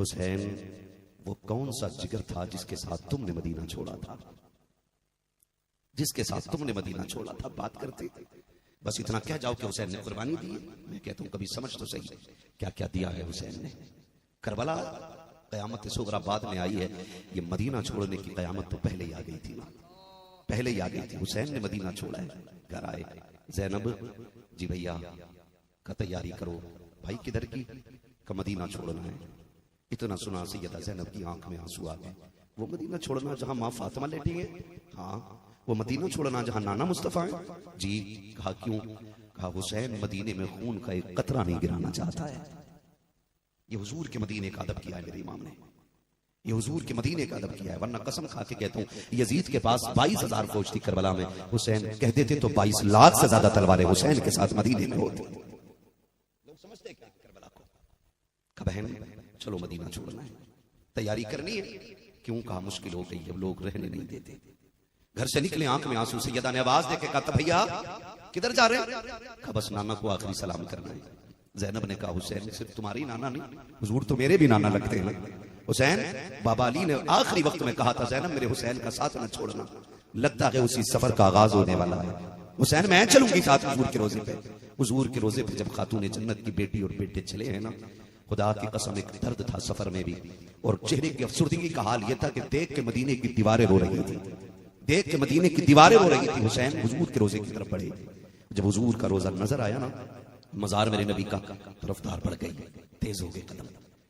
हुसैन वो कौन सा जिगर था जिसके साथ तुमने मदीना छोड़ा था, जिसके साथ तुमने मदीना छोड़ा था। बात करते बस इतना कह जाओ कि हुसैन ने कुर्बानी दी है। मैं कहता हूं कभी समझ तो सही क्या क्या दिया है हुसैन ने। करबला कयामत सुगरा बाद में आई है, ये मदीना छोड़ने की कयामत तो पहले ही आ गई थी ना, पहले ही आ गई थी। हुसैन ने मदीना छोड़ा है। घर आए, ज़ैनब जी भैया का तैयारी करो। भाई किधर की? का मदीना छोड़ना है। इतना सुना सैयदा ज़ैनब की आंख में आंसू आ गए। वो मदीना छोड़ना जहां माँ फातिमा लेटी है? हाँ। वो मदीना छोड़ना जहां नाना मुस्तफा है? जी। कहा क्यों? कहा हुसैन मदीने में खून का एक कतरा नहीं गिराना चाहता है। ये हुजूर के मदीने का अदब किया है मेरे इमाम ने, ये हुजूर के मदीने का अदब किया है। वरना कसम खा के कहता हूं यजीद के पास 22,000 फौज थी करबला में, हुसैन कह देते तो 22 लाख से ज्यादा तलवारें हुसैन के साथ मदीने में होती। लोग समझते क्या करबला को? कहा बहन चलो मदीना छोड़ना है, तैयारी करनी है। क्यों? कहा मुश्किल हो गई, अब लोग रहने नहीं देते। घर से निकले आंख में आंसू। सैयदा ने आवाज देके कहा भैया किधर जा रहे हैं? कहा बस नाना को आखिरी सलाम करना है। ज़ैनब ने कहा हुसैन सिर्फ तुम्हारी नाना नहीं, हुजूर तो मेरे भी नाना लगते हैं ना। हुसैन बाबा अली ने आखिरी वक्त में कहा था ज़ैनब मेरे हुसैन का साथ न छोड़ना, लगता है उसी सफर का आगाज होने वाला है। हुसैन मैं चलूंगी साथ हुजूर के रोजे पे। हुजूर के रोजे पे जब खातून जन्नत की बेटी और बेटे चले हैं ना, खुदा की कसम एक दर्द था सफर में भी, और चेहरे की अफसुर्दगी का हाल यह था कि देख के मदीने की दीवारें रो रही थी, देख के मदीने की दीवारें रो रही थी। हुसैन हुजूर के रोजे की तरफ बढ़े। जब हुजूर का रोजा नजर आया ना, मजार मेरे नबी का रफ्तार बढ़ गई, तेज हो गए कदम,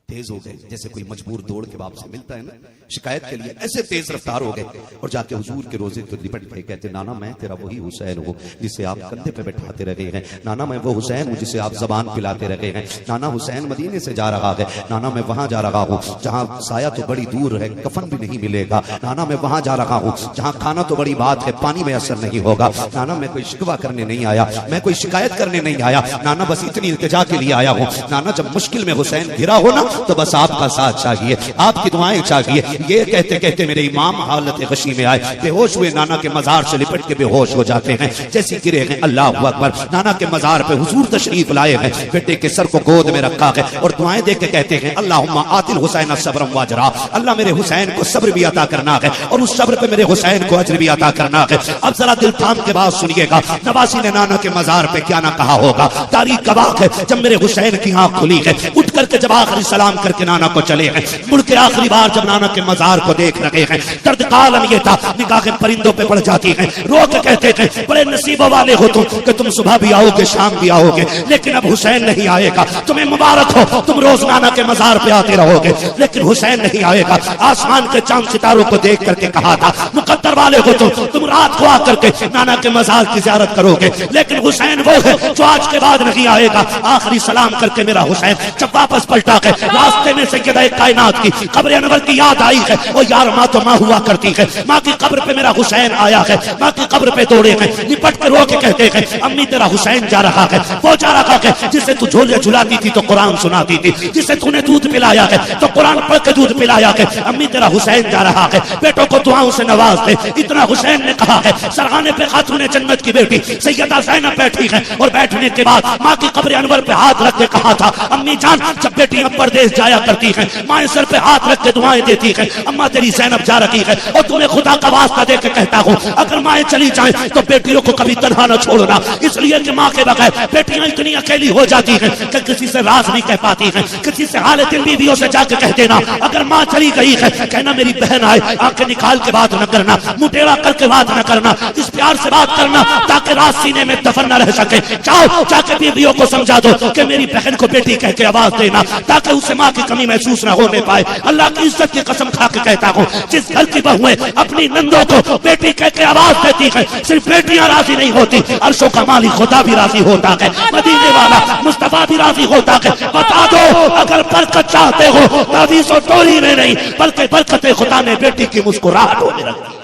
तेज हो गए जैसे कोई मजबूर दौड़ के बाप से मिलता है ना शिकायत के लिए, ऐसे तेज रफ्तार हो गए। और जाके हुजूर के रोजे तो लिपट गए। कहते नाना मैं तेरा वही हुसैन हूँ जिसे आप कंधे पे बैठाते रहे हैं। नाना मैं वो हुसैन हूँ जिसे आप जबान पिलाते रहे हैं। नाना हुसैन मदीने से जा रहा है। नाना मैं वहां जा रहा हूँ जहाँ साया तो बड़ी दूर है, कफन भी नहीं मिलेगा। नाना मैं वहां जा रहा हूँ जहाँ खाना तो बड़ी बात है, पानी में असर नहीं होगा। नाना मैं कोई शिकवा करने नहीं आया, मैं कोई शिकायत करने नहीं आया। नाना बस इतनी इल्तिजा के लिए आया हूँ। नाना जब मुश्किल में हुसैन घिरा हो ना तो बस आपका साथ चाहिए, आपकी दुआएं चाहिए। ये कहते कहते मेरे इमाम हालत गशी में आए, बेहोश हुए। नाना के मजार से लिपट के बेहोश हो जाते हैं, जैसे गिरे हैं। अल्लाह अकबर। नाना के मजार पे हुजूर तशरीफ लाए हैं, बेटे के सर को गोद में रखा है और दुआएं दे के कहते हैं अल्लाहुम्मा आतिल हुसैन सब्रम वजरा। अल्लाह मेरे हुसैन को सब्र भी अता करना है और उस सब्र पे मेरे हुसैन को अजर भी अता करना है। अब जरा दिल थाम के बात सुनिएगा, नवासी ने नाना के मजार पे क्या ना कहा होगा। तारीख गवाह है, जब मेरे हुसैन की आंख खुली है, उठ करके जब आखिरी सलाम करके नाना को चले हैं, मुड़ के आखिरी बार जब नाना के मजार को देख रहे हैं, दर्द का आलम ये था, निगाहें परिंदों पे पड़ जाती हैं। रो के कहते थे बड़े नसीबों वाले हो तुम कि तुम सुबह भी आओगे शाम भी आओगे, लेकिन अब हुसैन नहीं आएगा। तुम्हें मुबारक हो, तुम रोज नाना के मजार पे आते रहोगे, लेकिन हुसैन नहीं आएगा। आसमान के चांद सितारों को देख करके कहा था मुकद्दर वाले हो तुम रात को आकर के नाना के मजार की ज़ियारत करोगे, लेकिन हुसैन वो है जो आज के बाद नहीं आएगा। आखिरी सलाम करके मेरा हुसैन जब वापस पलटा है, रास्ते में सैयदा कायनात की कब्र अनवर की याद आई है। और यार माँ तो माँ हुआ करती है, माँ की कब्र पे मेरा हुसैन आया है, माँ की कब्र पे दौड़े हैं, निपट के रो के कहते हैं अम्मी तेरा हुसैन जा रहा है। वो जा रहा है जिसे तू झोले झुलाती थी तो कुरान सुनाती थी, जिसे तूने दूध पिलाया है तो कुरान पढ़ के दूध पिलाया है। अम्मी तेरा हुसैन जा रहा है, बेटों को दुआओं से नवाज दे। इतना हुसैन ने कहा है। सरहाने पे खातून जन्नत की बेटी सैयदा ज़ैनब बैठी है और बैठने के बाद माँ की कब्र अनवर पे हाथ रख के कहा था अम्मी जान जब बेटियां परदेश जाया करती हैं, माँ सर पे हाथ रख के दुआएं देती है। अम्मा तेरी ज़ैनब जा रही है और तुम्हें खुदा का वास्ता दे के कहता हूँ अगर माएँ चली जाएं तो बेटियों को कभी तन्हा न छोड़ना, इसलिए कि माँ के बगैर बेटियां इतनी अकेली हो जाती हैं कि किसी से राज नहीं कह पाती हैं, किसी से हाल दिल बीवियों से जाके कह देना। अगर माँ चली गई है कहना मेरी बहन आए, आंखें निकाल के बात न करना, मुटेड़ा करके बात न करना, इस प्यार से बात करना ताकि रात सीने में दफन न रह सके। जाओ जाके बीवियों को समझा दो कि मेरी बहन को बेटी कह के आवाज देना ताकि उसे माँ की कमी महसूस न होने पाए। अल्लाह की इज्जत की कसम खा के कहता हूँ जिस घर की बहुएं अपनी नंदों को बेटी कह के आवाज देती है, सिर्फ बेटियां राजी नहीं होती, अर्शों का मालिक खुदा भी राजी होता है, मदीने वाला मुस्तफा भी राजी होता है। बता दो अगर बरकत चाहते हो तावीज़ और टोली में नहीं बल्कि बरकत खुदा ने बेटी की मुस्कुराहटों में रखी।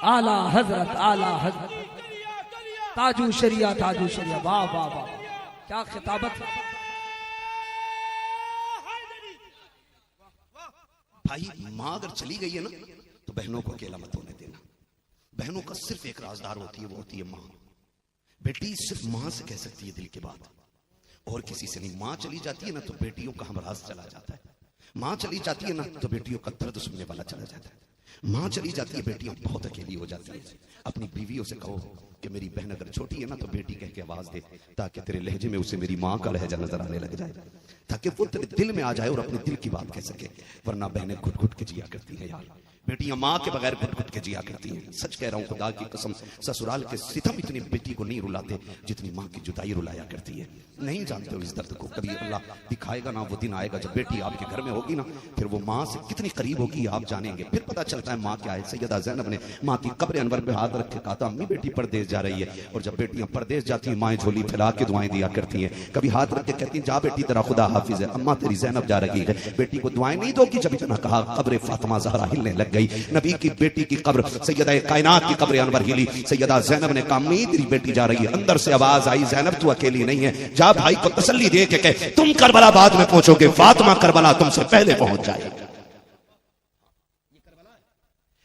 आला हजरत ताजू शरिया वाह वाह वाह क्या खिताबत। भाई माँ अगर चली गई है ना तो बहनों को अकेला मत होने देना, बहनों का सिर्फ एक राजदार होती है, वो होती है मां। बेटी सिर्फ मां से कह सकती है दिल की बात, और किसी से नहीं। मां चली जाती है ना तो बेटियों का हमराज चला जाता है। मां चली जाती है ना तो बेटियों का दर्द सुनने वाला चला जाता है। मां चली जाती है, बेटियां बहुत अकेली हो जाती है। अपनी बीवियों से कहो कि मेरी बहन अगर छोटी है ना तो बेटी कह के आवाज दे, ताकि तेरे लहजे में उसे मेरी मां का लहजा नजर आने लग जाए, ताकि वो तेरे दिल में आ जाए और अपने दिल की बात कह सके। वरना बहनें घुट घुट के जिया करती है यार, बेटियां मां के बगैर घुट घुट के जिया करती हैं। सच कह रहा हूं, खुदा की कसम, ससुराल के सितम इतनी बेटी को नहीं रुलाते जितनी मां की जुदाई रुलाया करती है। नहीं जानते हो इस दर्द को, कभी अल्लाह दिखाएगा ना, वो दिन आएगा जब बेटी आपके घर में होगी ना, फिर वो मां से कितनी करीब होगी आप जानेंगे। फिर पता चलता है मां क्या है। सैयदा ज़ैनब ने मां की कब्र अनवर पे हाथ रख के कहा था, अम्मी बेटी परदेश जा रही है। और जब बेटियां परदेश जाती हैं, माएं झोली फैला के दुआएं दिया करती हैं। कभी हाथ रख के कहती हैं, जा बेटी तेरा खुदा हाफिज है, अम्मा तेरी ज़ैनब जा रही है। बेटी को दुआएं नहीं दोगी। जब इतना कहा, कब्र फातिमा ज़हरा हिलने लग गई। नबी की बेटी की कब्र, सैयदा कायनात की कब्र अनवर हिली। सैयदा ज़ैनब ने कहा, अम्मी तेरी बेटी जा रही है। अंदर से आवाज आई, ज़ैनब तू अकेली नहीं है, जा भाई को तसल्ली दे के कह तुम करबला बाद में पहुंचोगे, फातिमा करबला तुमसे पहले पहुंच जाएगी।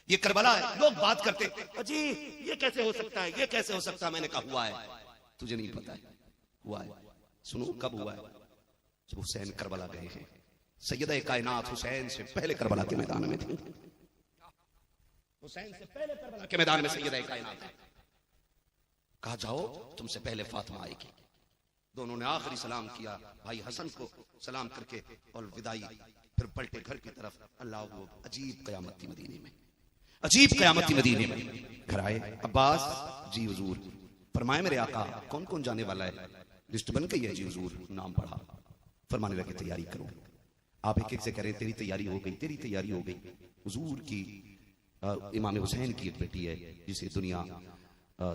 ये करबला है। लोग बात करते, अजी ये कैसे हो सकता है, ये कैसे हो सकता है। मैंने कहा हुआ है, तुझे नहीं पता है, हुआ है। सुनो कब हुआ है, जब हुसैन करबला गए हैं। सैयदा कायनात हुसैन से पहले करबला के मैदान में थी। हुसैन से पहले करबला के मैदान में सैयदा कायनात है। कहा जाओ तुमसे पहले फातिमा आएगी। दोनों ने आखिरी सलाम किया, भाई हसन को सलाम करके और विदाई, फिर पलटे घर की तरफ। अल्लाह, अजीब कयामत थी मदीने में, अजीब कयामत थी मदीने में। घर आए, अब्बास जी हुजूर, फरमाए मेरे आका कौन कौन जाने वाला है। लिस्ट बन गई है जी हुजूर, नाम पढ़ा। फरमाने लगे तैयारी करो। आप एक एक से कह रहे तेरी तैयारी हो गई, तेरी तैयारी हो गई। हुजूर की इमाम हुसैन की एक बेटी है जिसे दुनिया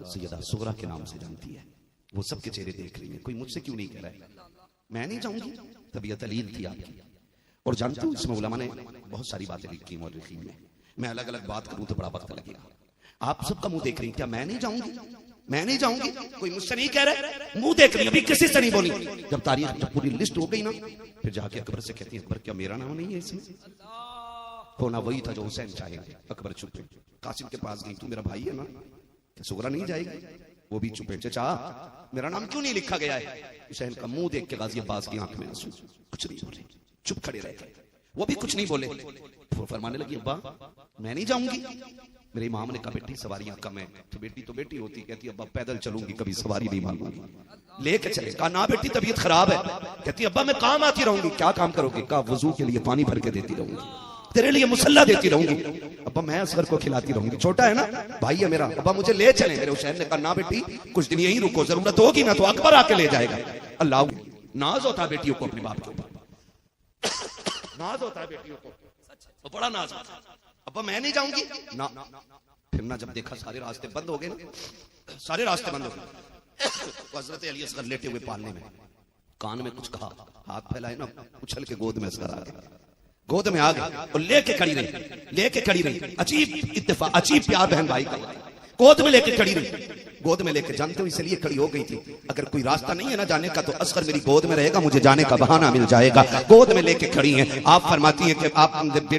सैयदा सुगरा के नाम से जानती है। वो सबके चेहरे देख रही है, कोई मुझसे क्यों नहीं कह रहा है, मैं नहीं जाऊंगी। तबीयत अलील थी आपकी। और जानते हो इसमें उलमा ने बहुत सारी बातें लिखी मौलिकीन में। मैं अलग अलग बात करूं तो बड़ा वक्त लगेगा। आप सबका मुंह देख रही, क्या मैं नहीं जाऊंगी, मैं नहीं जाऊंगी, कोई मुझसे नहीं कह रहा, मुंह देख रही, अभी किसी से नहीं बोली। जब तारीख, जब पूरी लिस्ट हो गई ना, फिर जाके अकबर से कहती है, अकबर क्या मेरा नाम नहीं है इसमें। होना वही था जो हुसैन चाहेंगे। अकबर चुप। कासिम के पास गई, तू मेरा भाई है ना, सुगरा नहीं जाएगी। वो भी चुपे, चचा मेरा नाम क्यों नहीं लिखा गया है। हुसैन का मुंह देख के गाजी अब्बास की आंख में आंसू, कुछ नहीं बोले, चुप खड़े रह गए। वो भी कुछ नहीं बोले। फरमाने लगी, अब्बा मैं नहीं जाऊंगी। मेरे इमाम ने कहा, बेटी सवारियां कम है। तो बेटी होती, कहती अब्बा पैदल चलूंगी, कभी सवारी नहीं मांगूंगी, लेके चले। कहा ना बेटी तबीयत खराब है। कहती अब्बा मैं काम आती रहूंगी। क्या काम करोगी। कहा वजू के लिए पानी भर के देती रहूंगी, तेरे लिए मुसल्ला देती रहूंगी। अब्बा मैं असगर को खिलाती रहूंगी, छोटा है ना भाई है मेरा, अब्बा मुझे ले चले। मेरे हुसैन ने कहा ना बेटी कुछ दिन यहीं रुको, जरूरत होगी ना तो अकबर आके ले जाएगा। अल्लाह, नाज होता है बेटियों को अपने बाप के ऊपर, नाज होता है बेटियों को, तो बड़ा नाज होता है। अब्बा मैं नहीं जाऊंगी ना। फिर ना जब देखा सारे रास्ते बंद हो गए ना, सारे रास्ते बंद हो गए। हजरत अली असगर लेटे हुए पालने में, कान में कुछ कहा, हाथ फैलाए ना, उछल के गोद में असगर आ गए, गोद में आ गए और लेके खड़ी रही, लेके खड़ी रही। अजीब इत्तेफाक, अजीब प्यार बहन भाई का। गोद में लेके खड़ी रही, गोद में लेके, जानते हो इसलिए खड़ी हो गई थी, अगर कोई रास्ता नहीं है ना जाने का तो असगर मेरी गोद में रहेगा, मुझे जाने का बहाना मिल जाएगा। गोद में लेके खड़ी हैं। आप फरमाती हैं कि आप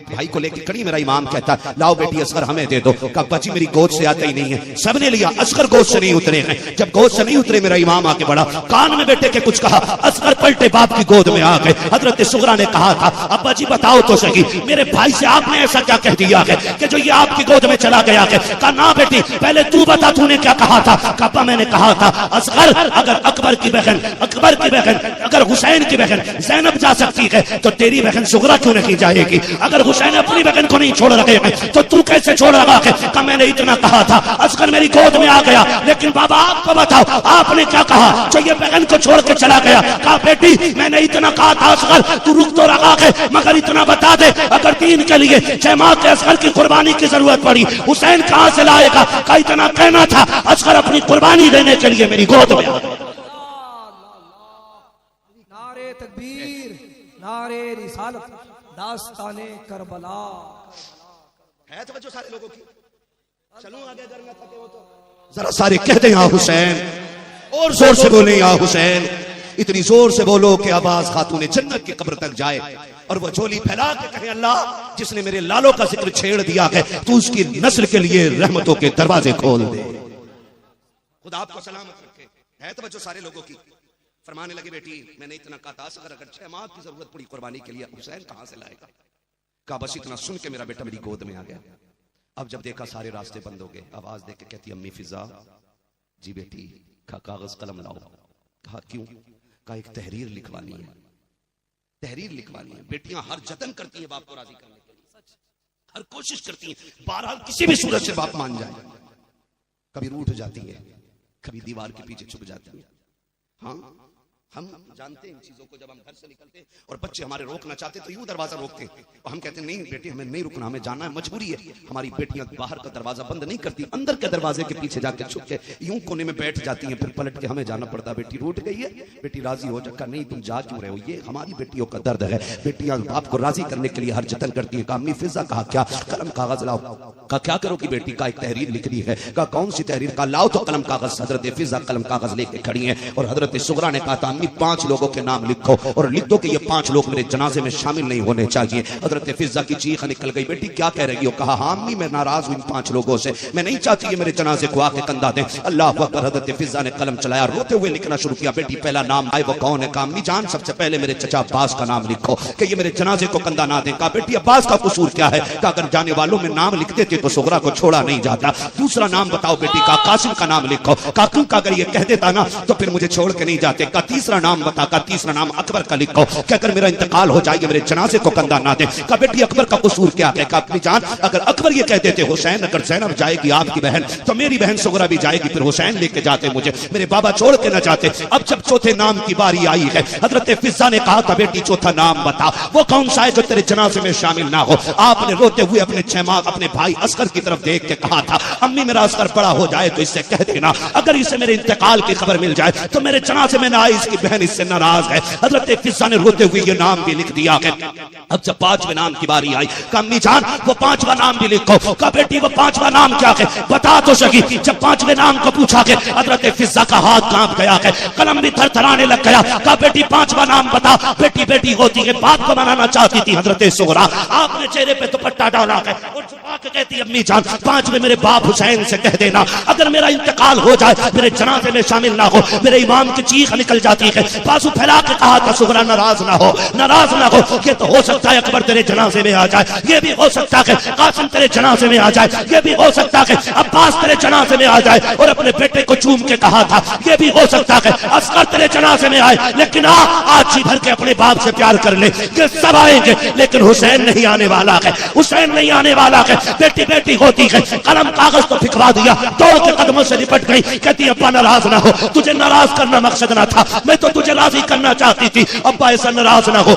भाई को लेके खड़ी, मेरा इमाम कहता है लाओ बेटी असगर हमें दे दो। कहा बच्ची मेरी गोद से आते ही नहीं है। सबने लिया, असगर गोद से नहीं उतरे हैं। जब गोद से नहीं उतरे, मेरा इमाम आके बढ़ा, कान में बेटे के कुछ कहा, असगर पलटे बाप की गोद में आ गए। हजरत सुगरा ने कहा था, अब्बा जी बताओ तो सही, मेरे भाई से आपने ऐसा क्या कह दिया है कि जो ये आपकी गोद में चला गया है। कहा ना बेटी पहले तू बता, तूने क्या कहा था। कहा मैंने कहा था असगर अगर अकबर की बहन अगर हुसैन की बहन ज़ैनब जा सकती है तो तेरी बहन सुगरा क्यों नहीं जाएगी। अगर हुसैन अपनी बहन को नहीं छोड़ रहे हैं तो तू कैसे छोड़ रहा है। कहा मैंने इतना कहा था, असगर मेरी गोद में आ गया, लेकिन बाबा आपको बताओ आपने क्या कहा जो ये बहन को छोड़ के चला गया। कहा बेटी मैंने इतना कहा था असगर तू रुक तो रहा है, मगर इतना बता दे अगर दीन के लिए जमात असगर की कुर्बानी की जरूरत पड़ी हुसैन कहां से लाएगा। का इतना कहना था, असगर अपनी कुर्बानी देने के लिए मेरी गोद में। नारे तकबीर, नारे रिसालत, दास्ताने करबला है तो बच्चों सारे लोगों की। चलो आगे अगर मैं थके हो तो जरा सारे कहते हैं या हुसैन, और जोर से बोले या हुसैन। इतनी जोर से बोलो कि आवाज खातून जन्नत की कब्र तक जाए और वो झोली फैला के कहे अल्लाह जिसने मेरे लालों का जिक्र छेड़ दिया है तू उसकी नस्ल के लिए रहमतों के दरवाजे खोल दे। खुदा आपको सलामत रखे। है तो बच्चों सारे लोगों की। फरमाने लगे बेटी मैंने इतना कहा था अगर 6 माह की जरूरत पड़ी कुर्बानी के लिए हुसैन कहां से लाएगा। कहा बस इतना सुन के मेरा बेटा मेरी गोद में आ गया। अब जब देखा सारे रास्ते बंद हो गए आवाज देख के कहती अम्मी फिजा जी बेटी कागज कलम लाओ। कहा क्यों। कहा एक तहरीर लिखवानी है। तहरीर लिखवानी है। बेटियां हर जतन करती हैं बाप को राजी करने के लिए हर कोशिश करती हैं बहरहाल किसी भी सूरत से बाप मान जाए। कभी रूठ जाती है कभी दीवार के पीछे छुप जाती है। हाँ हम जानते हैं इन चीजों को। जब हम घर से निकलते और बच्चे हमारे रोकना चाहते तो यूं दरवाजा रोकते और हम कहते नहीं बेटी हमें नहीं रुकना हमें जाना है मजबूरी है। हमारी बेटियां बाहर का दरवाजा बंद नहीं करती अंदर के दरवाजे के पीछे जाके छुप के यूं कोने में बैठ जाती हैं फिर पलट के हमें जाना पड़ता। बेटी रूठ गई है बेटी राजी हो जाकर नहीं तुम जा क्यों रहे हो। ये हमारी बेटियों का दर्द है। बेटियां बाप को राजी करने के लिए हर जतन करती है। अम्मी फिजा कहा क्या कलम कागज लाओ। कहा क्या करोगी बेटी। का एक तहरीर लिखनी है। कहा कौन सी तहरीर। का लाओ तो कलम कागज। हजरत फिजा कलम कागज लेके खड़ी है और हजरत सुगरा ने कहा था अम्मी 5 लोगों के नाम लिखो और लिख दो कि ये 5 लोग मेरे जनाजे में शामिल नहीं होने चाहिए। हजरत फिजा की चीख निकल गई बेटी क्या कह रही हो। कहा हाँ अम्मी मैं नाराज हूं इन 5 लोगों से मैं नहीं चाहती ये मेरे जनाजे को आके कंधा दें। अल्लाह अकबर। हजरत फिजा ने कलम चलाया रोते हुए लिखना शुरू किया। बेटी पहला नाम आए वो कौन है। कहा अम्मी जान सबसे पहले मेरे चचा अब्बास का नाम लिखो कि ये मेरे जनाजे को कंधा ना दें। कहा बेटी अब्बास का कसूर क्या है। कहा अगर जाने वालों में नाम लिखते थे तो सुगरा को छोड़ा नहीं जाता। दूसरा नाम बताओ बेटी। का कासिम का नाम लिखो। कहा क्यों। का अगर ये कह देता ना तो फिर मुझे छोड़ के नहीं जाते। का तीसरा नाम बता। का तीसरा नाम अकबर का लिखो कि अगर मेरा इंतकाल हो जाए मेरे जनाजे को कंधा ना दे। का बेटी अकबर का कसूर क्या है। कहा अपनी जान अगर अकबर ये कह देते हुसैन अगर ज़ैनब जाएगी आपकी बहन तो मेरी बहन सुगरा भी जाएगी फिर हुसैन लेके जाते मुझे मेरे बाबा छोड़ के ना जाते। अब जब चौथे नाम की बारी आई है हजरत फिजा ने कहा था बेटी चौथा नाम बता वो कौन सा है जो तेरे जनाजे में शामिल ना हो। आपने रोते हुए अपने 6 माह अपने भाई असगर की तरफ देख के कहा था अम्मी मेरा असगर बड़ा हो जाए तो इससे कह देना अगर इसे मेरे इंतकाल की खबर मिल जाए तो मेरे जनाजे में ना आए इसकी बहन इससे नाराज है। हजरत फिजा ने रोते हुए ये नाम भी लिख दिया है। अब जब 5वें नाम की बारी आई अम्मी जान वो 5वां नाम भी लिखो। का बेटी वो 5वां नाम क्या है बता तो सकी। जब 5वें नाम को पूछा के हजरत फिजा का हाथ कांप गया है कलम भी थरथराने लग गया। का बेटी 5वां नाम बता। बेटी बेटी होती है बाप को मनाना चाहती थी हजरत सुगरा। आपने चेहरे पे दुपट्टा डाला है और छुपा के कहती अम्मी जान 5वें मेरे बाप हुसैन से कह देना अगर मेरा इंतकाल हो जाए मेरे जनाजे में शामिल ना हो। मेरे इमाम की चीख निकल जाती है। बाजू फैला के कहा था सुगरा नाराज ना हो नाराज ना हो। ये तो हो सकता है अकबर तेरे जनाजे में आ जाए। ये भी हो सकता है कासिम तेरे जनाजे में आ जाए। ये भी हो सकता है अब्बास तेरे जनाजे में आ जाए। और अपने बेटे को चूम के कहा था ये भी हो सकता है असगर तेरे जनाजे में आए। लेकिन आज जी भर के अपने बाप से प्यार कर ले ये सब आएंगे लेकिन हुसैन नहीं आने वाला है। हुसैन नहीं आने वाला है। बेटी बेटी होती है कलम कागज तो फिकवा दिया दौड़ के कदमों से लिपट गई। कहती अब्बा नाराज ना हो तुझे नाराज करना मकसद ना था मैं तो तुझे राजी करना चाहती थी। अब्बा ऐसा नाराज ना हो।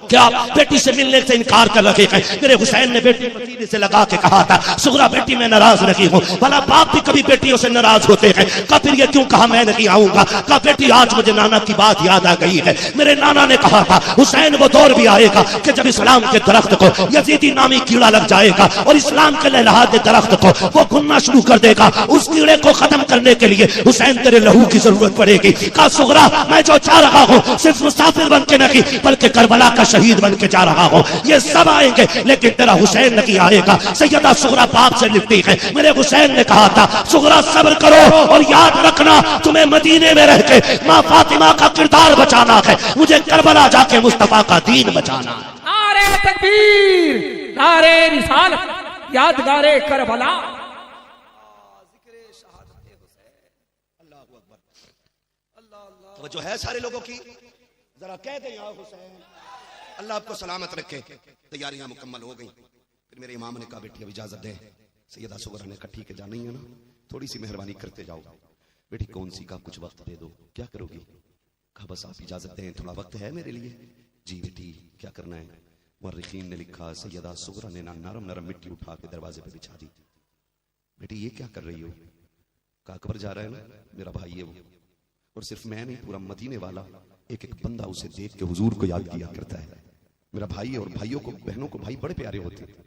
क्या बेटी से मिलने से इनकार कर रखे हैं। मेरे हुसैन ने बेटी पतीले से लगा के कहा था सुगरा बेटी मैं नाराज नहीं हूँ। भला बाप भी कभी बेटियों से नाराज होते हैं। का फिर ये क्यों कहा मैं नहीं आऊंगा। का बेटी आज मुझे नाना की बात याद आ गई है। मेरे नाना ने कहा था हुसैन वो दौर भी आएगा कि जब इस्लाम के दरख्त को यजीदी नामी कीड़ा लग जाएगा और इस्लाम के लहलहाते दरख्त को वो घुनना शुरू कर देगा। उस कीड़े को खत्म करने के लिए हुसैन तेरे लहू की जरूरत पड़ेगी। का सुगरा मैं जो चाह रहा हूँ सिर्फ मुसाफिर बन के नहीं बल्कि करबला का शहीद बन के जा रहा हूँ। ये सब आएंगे लेकिन तेरा हुसैन नहीं आएगा। सैयदा सुगरा बाप से लिखती है मेरे हुसैन ने कहा था सुगरा सब्र करो और याद रखना तुम्हें मदीने में रह के माँ फातिमा का किरदार बचाना है। मुझे करबला जाके मुस्तफा का दीन बचाना है। नारे तकबीर नारे रिसालत यादगारे करबला। तो जो है सारे लोगों की जरा कह दे या हुसैन अल्लाह आपको सलामत रखे। तैयारियां मुकम्मल हो गई। फिर मेरे इमाम ने कहा बेटी अब इजाजत दे। सैयदा सुगरा ने कहा ठीक है जाना ही है ना थोड़ी सी मेहरबानी करते जाओ। बेटी कौन सी। का कुछ वक्त दे दो। क्या करोगी। कहा बस आप इजाजत दें थोड़ा वक्त है मेरे लिए। जी बेटी क्या करना है। मुर्रिखीन ने लिखा सैयदा सुगरा ने नरम नरम मिट्टी उठा के दरवाजे पे बिछा दी। बेटी ये क्या कर रही हो। कहा अकबर जा रहा है ना मेरा भाई है वो और सिर्फ मैं नहीं पूरा मदीने वाला एक एक बंदा उसे देख के हुजूर को याद किया करता है। मेरा भाई है और भाइयों को बहनों को भाई बड़े प्यारे होते हैं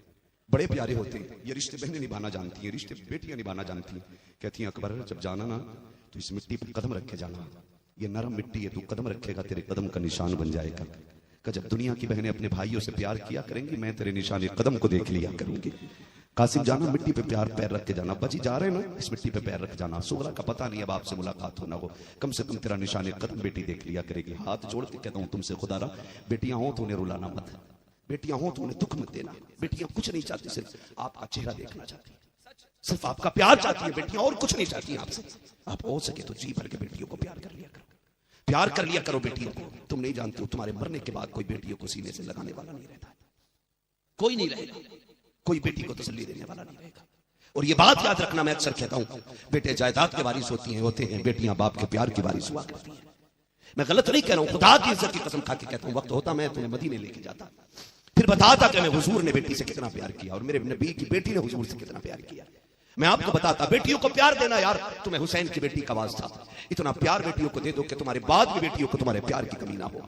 बड़े प्यारे होते हैं। ये रिश्ते बहनें निभाना जानती हैं रिश्ते बेटियां निभाना जानती हैं। कहती हैं अकबर जब जाना ना तो इस मिट्टी पर कदम रख के जाना ये नरम मिट्टी है, तू कदम रखेगा तेरे कदम का निशान बन जाएगा। कि जब दुनिया की बहनें अपने भाइयों से प्यार किया करेंगी, मैं तेरे निशान कदम को देख लिया करूंगी। कासिम जाना, मिट्टी पे प्यार पैर रख के जाना। बची जा रहे ना, इस मिट्टी पे पैर रख जाना। सुगरा का पता नहीं अब आपसे मुलाकात हो ना हो, कम से कम तेरा निशान कदम बेटी देख लिया करेगी। हाथ जोड़ के कहता हूं तुमसे खुदारा, बेटियां हो तो उन्हें रुलाना मत, बेटियां हो तो उन्हें दुख मत देना। बेटियां कुछ नहीं चाहती, सिर्फ आपका चेहरा देखना चाहती, सिर्फ आपका प्यार चाहती है बेटियां, और कुछ नहीं चाहती आपसे। आप हो सके तो जी भर के बेटियों को प्यार कर लिया करो, प्यार कर लिया करो बेटियों को। तुम नहीं जानते हो, तुम्हारे मरने के बाद कोई बेटियों को सीने से लगाने वाला नहीं रहता, कोई नहीं रहेगा, कोई बेटी को तसल्ली देने वाला नहीं रहेगा। और ये बात याद रखना, मैं अक्सर कहता हूं, बेटे जायदाद के वारिस होते हैं, बेटियां बाप के प्यार की वारिस हुआ करती हैं। मैं गलत नहीं कह रहा हूं, खुदा की इज्जत की कसम खा के कहता हूं, वक्त होता मैं तुम्हें मदीने लेके जाता, फिर बताता कि मैं हुजूर ने बेटी से कितना प्यार किया और मेरे नबी की बेटी ने हुजूर से कितना प्यार किया। मैं आपको बताता, बेटियों को प्यार देना यार, तुम्हें हुसैन की बेटी का वास्ता, इतना प्यार बेटियों को दे दो कि तुम्हारे बाद की बेटियों को तुम्हारे प्यार की कमी ना हो,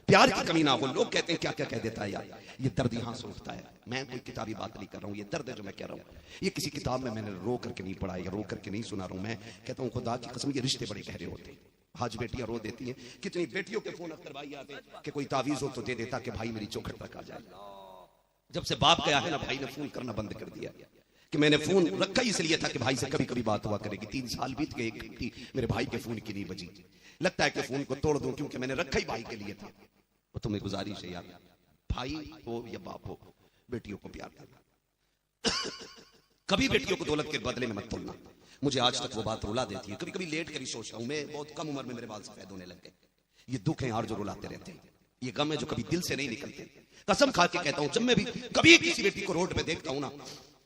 प्यार की कमी ना हो। लोग कहते हैं क्या क्या कह देता है यार, ये दर्द यहां से उठता है। मैं कोई किताबी बात नहीं कर रहा हूं, ये दर्द है जो मैं कह रहा हूं, ये किसी किताब में मैंने रो करके नहीं पढ़ा या रो करके नहीं सुना रहा हूं। मैं कहता हूं खुदा की कसम, ये रिश्ते बड़े गहरे होते हैं। आज बेटियां रो देती हैं, कितनी बेटियों के फोन अख्तर भाई आते कि कोई तावीज हो तो दे देता कि भाई मेरी चौखट तक आ जाए। जब से बाप गया है ना, भाई ने फोन करना बंद कर दिया कि मैंने फोन रखा ही इसलिए था कि भाई से कभी कभी बात हुआ करेगी। 3 साल बीत गए, एक घंटी मेरे भाई के फोन की नहीं बजी। लगता है कि फोन को तोड़ दूं, क्योंकि मैंने रखा ही भाई के लिए था। और तुम्हें गुजारिश है यार, भाई हो या बाप हो, बेटियों को प्यार करना। कभी बेटियों को दौलत के बदले में मत तोड़ना। मुझे आज तक वो बात रुला देती है, कभी कभी लेट कर ही सोचता हूं, मैं बहुत कम उम्र में मेरे बाल सफेद होने लग गए। ये दुख है यार जो रुलाते रहते हैं, ये गम है जो कभी दिल से नहीं निकलते। कसम खा के कहता हूं, जब मैं भी कभी किसी बेटी को रोड पे देखता हूं ना,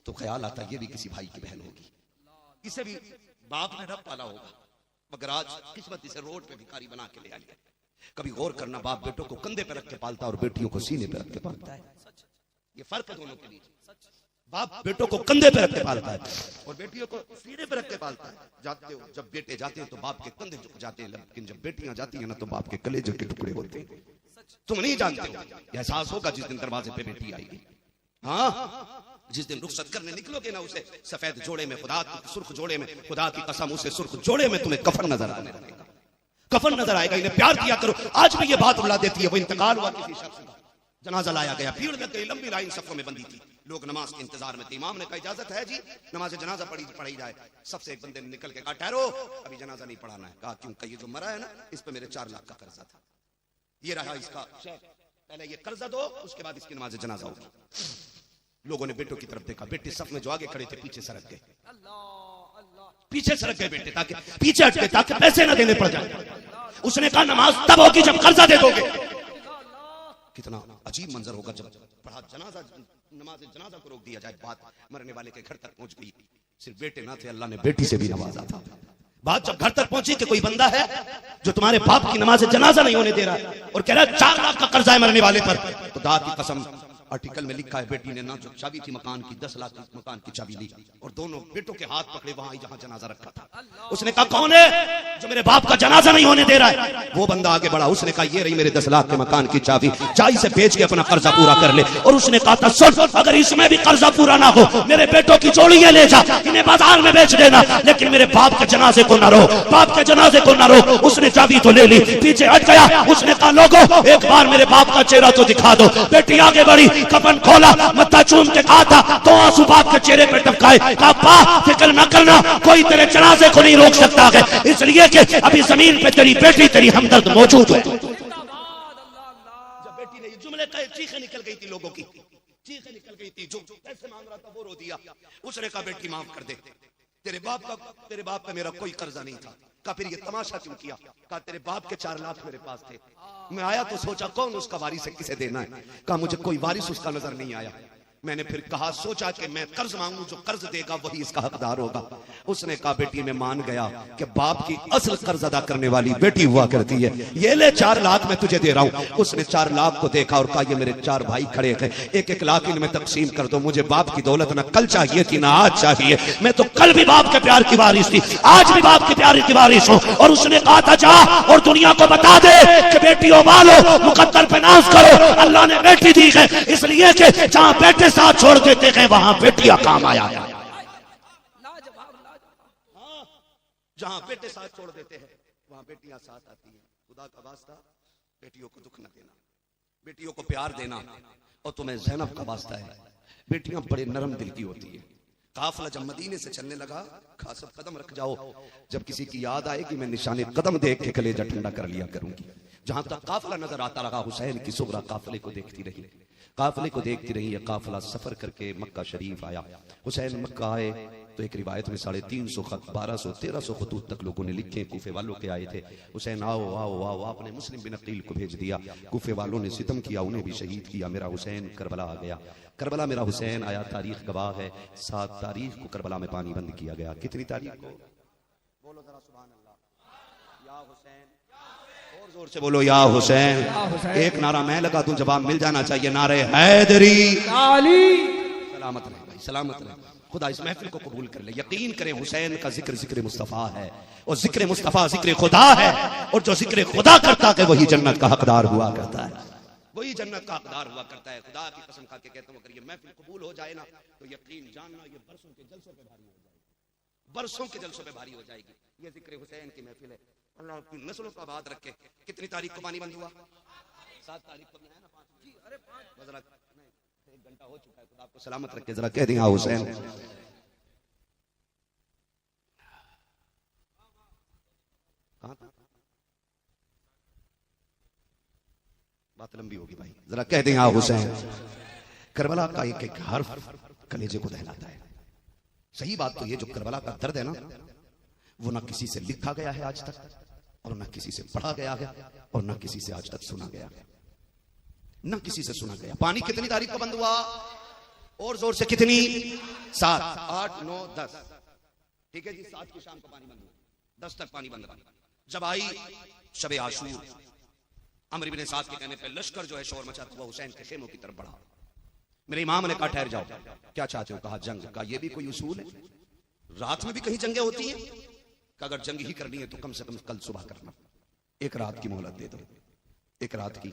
तो ख्याल आता है ये भी किसी भाई की बहन होगी, इसे भी बाप ने रब पाला होगा, मगर आज किस्मत इसे रोड पे भिखारी बना के ले आई है। कभी गौर करना, बाप बेटों को कंधे पे रख के पालता है और बेटियों को सीने पे रख के पालता है। ये फर्क है दोनों के बीच। बाप बेटों को कंधे पे रख के पालता है और बेटियों को सीने पे रख के पालता है। जाते हो, जब बेटे जाते हैं तो बाप के कंधे झुक जाते हैं, लेकिन जब बेटियां जाती हैं ना तो बाप के कलेजे के टुकड़े होते हैं। तुम नहीं जानते हो, एहसास होगा जिस दिन दरवाजे पे बेटी आएगी। हाँ, जिस दिन रुखसत करने निकलोगे ना, उसे सफेद जोड़े में, खुदा की सुर्ख जोड़े में, खुदा की कसम उसे सुर्ख जोड़े में तुम्हें कफन नजर आने लगेगा, कफन नजर आएगा। इन्हें प्यार किया करो। आज भी ये बात रुला देती है। वो इंतकाल हुआ किसी शख्स का, जनाजा लाया गया, भीड़ लग गई, लंबी लाइन सफों में बंदी थी, लोग नमाज के इंतजार में थे। इमाम ने कहा इजाजत है जी, नमाज जनाजा पढ़ी जाए। सबसे एक बंदे ने निकल के कहा ठहरो, अभी जनाजा नहीं पढ़ाना है। कहा क्यों? ये जो मरा है ना, इस पे मेरे 4 लाख का कर्जा था, ये रहा इसका शेख, पहले ये कर्जा दो, उसके बाद इसकी नमाज जनाजा होगी। लोगों ने बेटों की तरफ देखा, बेटे सफ में जो आगे खड़े थे पीछे सरक गए, पीछे सरक गए बेटे, ताकि पीछे हट गए ताकि पैसे ना देने पड़ जाए। उसने कहा नमाज तब होगी जब कर्जा दे दोगे। कितना अजीब मंजर होगा जब पढ़ा जनाजा, नमाज जनाजा को रोक दिया जाए, बात मरने वाले के घर तक पहुंच गई। सिर्फ बेटे ना थे, अल्लाह ने बेटी से भी नवाजा था। बात जब घर तक पहुंची कि कोई बंदा है जो तुम्हारे बाप की नमाज जनाजा नहीं होने दे रहा और कह रहा है 4 लाख का कर्जा है मरने वाले पर, तो दाद की कसम आर्टिकल में लिखा है बेटी ने ना जो चाबी थी मकान की, 10 लाख की मकान की चाबी ली और दोनों बेटों के हाथ पकड़े वहां जहां जनाजा रखा था। उसने कहा कौन है जो मेरे बाप का जनाजा नहीं होने दे रहा है? वो बंदा आगे बढ़ा, उसने कहा ये रही मेरे 10 लाख के मकान की चाबी, चाय से बेच के अपना कर्जा पूरा कर ले। और उसने कहा था सुन, अगर इसमें भी कर्जा पूरा ना हो, मेरे बेटों की जोड़ियां ले जा, इन्हें बाजार में बेच देना, लेकिन मेरे बाप के जनाजे को ना रो, बाप के जनाजे को ना रो। उसने चाबी तो ले ली, पीछे हट गया। उसने कहा लोगों एक बार मेरे बाप का चेहरा तो दिखा दो। बेटी आगे बढ़ी, कफन खोला, मत्था चूम के कहा था तो आंसू बाप के चेहरे पे टपकाए। कहा बा फिक्र न करना, कोई तेरे जनाजे को नहीं रोक सकता है, इसलिए कि अभी जमीन पे तेरी बेटी तेरी हमदर्द मौजूद है। जब बेटी ने ये जुमले कहे, चीखें निकल गई थी, लोगों की चीखें निकल गई थी। जो पैसे मांग रहा था वो रो दिया। उसने कहा बेटी माफ कर दे, तेरे बाप का मेरा कोई कर्जा नहीं था। कहा फिर ये तमाशा क्यों किया? कहा तेरे बाप के 4 लाख मेरे पास थे, मैं आया तो सोचा कौन उसका वारिस है, किसे देना है। कहा मुझे कोई वारिस उसका नजर नहीं आया। मैंने फिर कहा सोचा कि मैं कर्ज मांगू, जो कर्ज देगा वही इसका हकदार होगा। उसने कहा बेटी मैं मान गया कि बाप की असल कर्ज अदा करने वाली बेटी हुआ करती है, ये ले 4 लाख मैं तुझे दे रहा हूं। उसने 4 लाख को देखा और कहा ये मेरे 4 भाई खड़े हैं, 1-1 लाख इनमें तकसीम कर दो। मुझे बाप की दौलत ना कल चाहिए थी ना आज चाहिए, मैं तो कल भी बाप के प्यार की वारिस थी, आज भी बाप के प्यार की वारिस हूं। और उसने कहा था जा और दुनिया को बता दे कि बेटियों वालों मुकद्दर पे नाज करो, अल्लाह ने बेटी दी है, इसलिए कि जहां बेटे साथ छोड़ देते हैं वहां बेटियां काम आया। जहां बेटे साथ छोड़ देते हैं वहां बेटियां साथ आती हैं। खुदा का वास्ता बेटियों को दुख न देना, बेटियों को प्यार देना। और तुम्हें ज़ैनब का वास्ता है, बेटियां बड़े नरम दिल की होती है। काफिला जब मदीने से चलने लगा, खास कदम रख जाओ, जब किसी की याद आएगी मैं निशाने कदम देख के कलेजा ठंडा कर लिया करूंगी। जहां तक काफिला नजर आता रहा, हुसैन की सुगरा काफिले को देखती रही, काफिले को देखती रही। ये काफिला सफर करके मक्का शरीफ आया। हुसैन मक्का आए तो एक रिवायत में 350 खत, 1200-1300 खतूत तक लोगों ने लिखे, कूफे वालों के आए थे। हुसैन आओ आओ आओ, आपने मुस्लिम बिन अकील को भेज दिया। कूफे वालों ने सितम किया, उन्हें भी शहीद किया। मेरा हुसैन करबला आ गया, करबला मेरा हुसैन आया। तारीख गवाह है, 7 तारीख को करबला में पानी बंद किया गया। कितनी तारीख को? बोलो जरा सुभान अल्लाह। या हुसैन, और जोर से बोलो या हुसैन। एक नारा मैं लगा दूं, जवाब मिल जाना चाहिए। नारे हैदरी। सलामत रहे भाई, सलामत रहे। खुदा इस महफिल को कबूल कर ले। यकीन करें हुसैन का जिक्र जिक्र मुस्तफा है, और जिक्र मुस्तफा जिक्र खुदा है। और जो जिक्र खुदा करता है वही जन्नत का हकदार हुआ करता है, वही जन्नत का हकदार हुआ करता है। खुदा की कसम खा के कहता हूं, अगर ये महफिल कबूल हो जाए ना, तो यकीन जानना ये बरसों के जलसों पे भारी हो जाएगी, बरसों के जलसों पे भारी हो जाएगी। ये जिक्र हुसैन की महफिल है। अल्लाह की नस्लों का आबाद रखे। कितनी तारीख को पानी बंद हुआ? 7 तारीख को है ना? 5 जी, अरे 5 1 घंटा हो चुका है। खुदा आपको सलामत रखे। जरा कह दें हुसैन। कहां था? बात लंबी होगी भाई, जरा कह दें हुसैन। करबला का एक एक हर्फ कलेजे को दहलाता है। सही बात तो ये, जो करबला का दर्द है ना, वो ना किसी से लिखा गया है आज तक, और ना किसी से पढ़ा गया है, और ना किसी से आज तक सुना गया है, ना किसी से सुना गया। पानी कितनी तारीख को बंद हुआ? और जोर से कितनी? 7, 8, 9, 10। ठीक है जी, 7 की शाम को पानी बंद हुआ, 10 तक पानी बंद रहा। जब आई शब आशूर, अमर इब्न साद के कहने पे लश्कर जो है शोर मचाता हुआ हुसैन के खेमों की तरफ बढ़ा। मेरे इमाम ने कहा ठहर जाओ, क्या चाहते हो? कहा जंग। का ये भी कोई उसूल है? रात में भी कहीं जंगें होती हैं? कि अगर जंग ही करनी है तो कम से कम कल सुबह करना, एक रात की मोहलत दे दो, एक रात की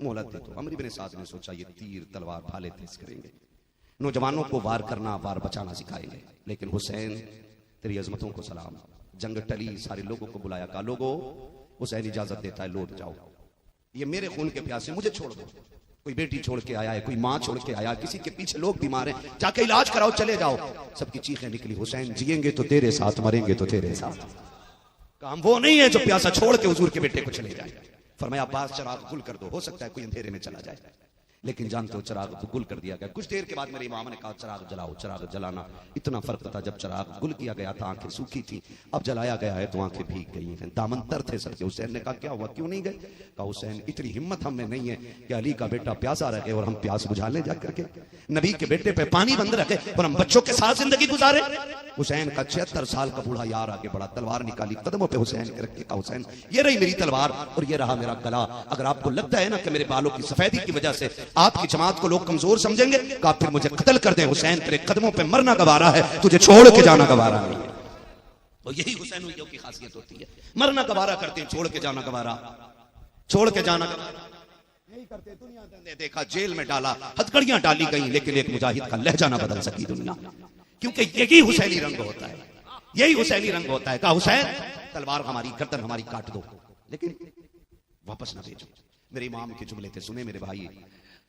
मोहलत दे दो। अमर इब्न साद ने सोचा ये तीर तलवार भाले तेज करेंगे, नौजवानों को वार करना वार बचाना सिखाएंगे। लेकिन हुसैन तेरी अजमतों को सलाम। जंग टली, सारे लोगों को बुलाया, कहा लोगो हुसैन इजाजत देता है, लौट जाओ, ये मेरे खून के प्यासे, मुझे छोड़ दो। कोई बेटी छोड़ के आया है, कोई माँ छोड़ के आया, किसी के पीछे लोग बीमार हैं, जाके इलाज कराओ, चले जाओ। सबकी चीखें निकली, हुसैन जिएंगे तो तेरे साथ, मरेंगे तो तेरे साथ। काम वो नहीं है जो प्यासा छोड़ के हुजूर के बेटे को चले जाए। फरमाया अब्बास चिराग गुल कर दो, हो सकता है कोई अंधेरे में चला जाए। लेकिन जानते हो चिराग को गुल कर दिया गया। कुछ देर के बाद मेरे इमाम ने कहा चिराग जलाओ। चिराग जलाना इतना फर्क था, जब चिराग गुल किया गया था आंखें सूखी थी, अब जलाया गया है तो आंखें भीग गई हैं, दामन तर थे सबके। हुसैन ने कहा क्या हुआ, क्यों नहीं गए? कहा हुसैन इतनी हिम्मत हमें नहीं है कि अली का बेटा प्यासा रखे और हम प्यास बुझा ले जा करके, नबी के बेटे पे पानी बंद रखे और हम बच्चों के साथ जिंदगी गुजारे। हुसैन का 76 साल का बूढ़ा यार आगे बढ़ा, तलवार निकाली, कदमों पे हुसैन के रख के कहा हुसैन ये रही मेरी तलवार और ये रहा मेरा गला। अगर आपको लगता है ना कि मेरे बालों की सफेदी की वजह से आपकी जमात को लोग कमजोर समझेंगे, कहा फिर मुझे कत्ल कर दें। हुसैन तेरे कदमों पे मरना गवारा है, तुझे छोड़ के जाना गवारा नहीं है। तो यही हुसैन की खासियत होती है, मरना गवारा करते हैं, छोड़ के जाना गवारा, छोड़ के जाना गवारा नहीं करते। दुनिया ने देखा, जेल में डाला, हथकड़ियां डाली गई, लेकिन एक मुजाहिद का लहजा ना बदल सकी दुनिया, क्योंकि यही हुसैनी रंग होता है, यही हुसैनी रंग होता है। कहा हुसैन तलवार हमारी, गर्दन हमारी काट दो, लेकिन वापस ना भेजो। मेरे इमाम के जुमले थे, सुने मेरे भाई,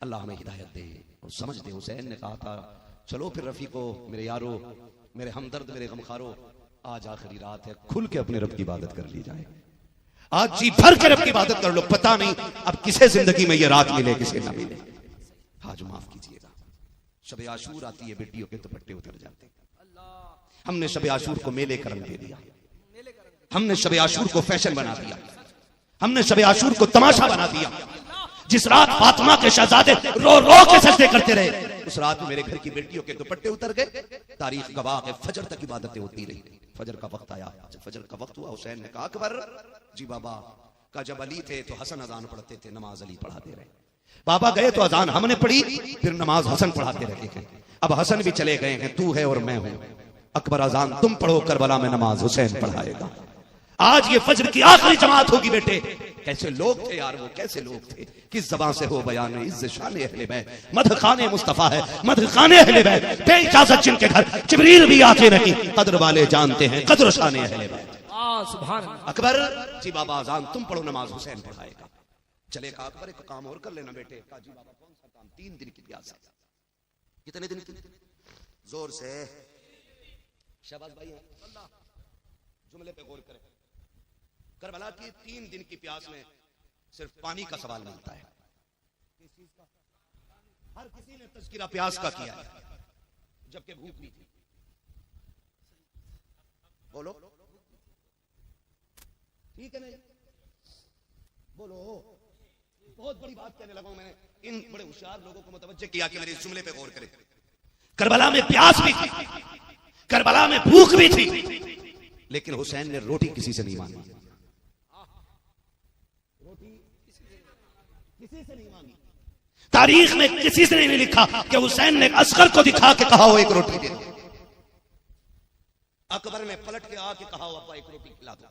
अल्लाह हमें हिदायत दे और समझ दे। हुसैन ने कहा था चलो फिर रफीको, मेरे यारो, मेरे हमदर्द, मेरे गमखारो, आज आखिरी रात है, खुल के अपने रब की इबादत कर ली जाए। आज जी भर के रब की इबादत कर लो, पता नहीं अब किसे जिंदगी में ये रात मिले किसे ना मिले। आज माफ कीजिएगा, शब आशूर आती है, बेटियों के दुपट्टे उतर जाते हैं। हमने शब आशूर को मेले का रंग दे दिया, हमने शब आशूर को फैशन बना दिया, हमने शब आशूर को तमाशा बना दिया। जिस रात फातिमा के शहजादे रो रो के सजदे करते रहे, उस रात में मेरे घर की बेटियों के दुपट्टे उतर गए। तारीख गवाह है, फजर तक इबादतें होती रही। फजर का वक्त आया, जब फजर का वक्त हुआ, हुसैन ने कहा अकबर जी बाबा का, जब अली थे तो हसन अजान पढ़ते थे, नमाज अली पढ़ाते रहे। बाबा गए तो अजान हमने पढ़ी, फिर नमाज हसन पढ़ाते रहे हैं। अब हसन भी चले गए हैं, तू है और मैं हूं। अकबर अजान तुम पढ़ो, करबला में नमाज हुसैन पढ़ाएगा। आज ये फजर की आखिरी जमात होगी बेटे। कैसे लोग थे यार वो, कैसे लोग थे, किस जबान से हो बयान इज्जत शान अहले बैत, मदह खाने मुस्तफा है, मदह खाने अहले बैत, बे इजाजत जिनके घर जिब्रील भी आते नहीं, कद्र वाले जानते हैं कद्र शान अहले बैत। सुभान अल्लाह। अकबर जी बाबा अजान तुम पढ़ो, नमाज हुसैन पढ़ाएगा। चले कहा अकबर एक काम और कर लेना बेटे। कहा जी बाबा कौन सा काम? 3 दिन की प्यास है। कितने दिन? जोर से शहबाज भाई हैं, जुमले पे गौर करें। करबला की 3 दिन की प्यास में सिर्फ पानी का सवाल मिलता है। किस चीज का? हर किसी ने तज़किरा प्यास का किया है, जबकि भूख भी थी। बोलो ठीक है नहीं? बोलो। बहुत बड़ी बात कहने लगा हूं मैंने। इन बड़े होशियार लोगों को मुतवज्जे किया कि मेरे इस जुमले पे गौर करें। करबला में प्यास भी थी, करबला में भूख भी थी, लेकिन हुसैन ने रोटी किसी से नहीं मांगी। रोटी किसी से नहीं मांगी। तारीख में किसी से नहीं लिखा कि हुसैन ने असगर को दिखा के कहा हो एक रोटी दे दो। अकबर ने पलट के आके कहा हो अब्बा एक रोटी खिला दो।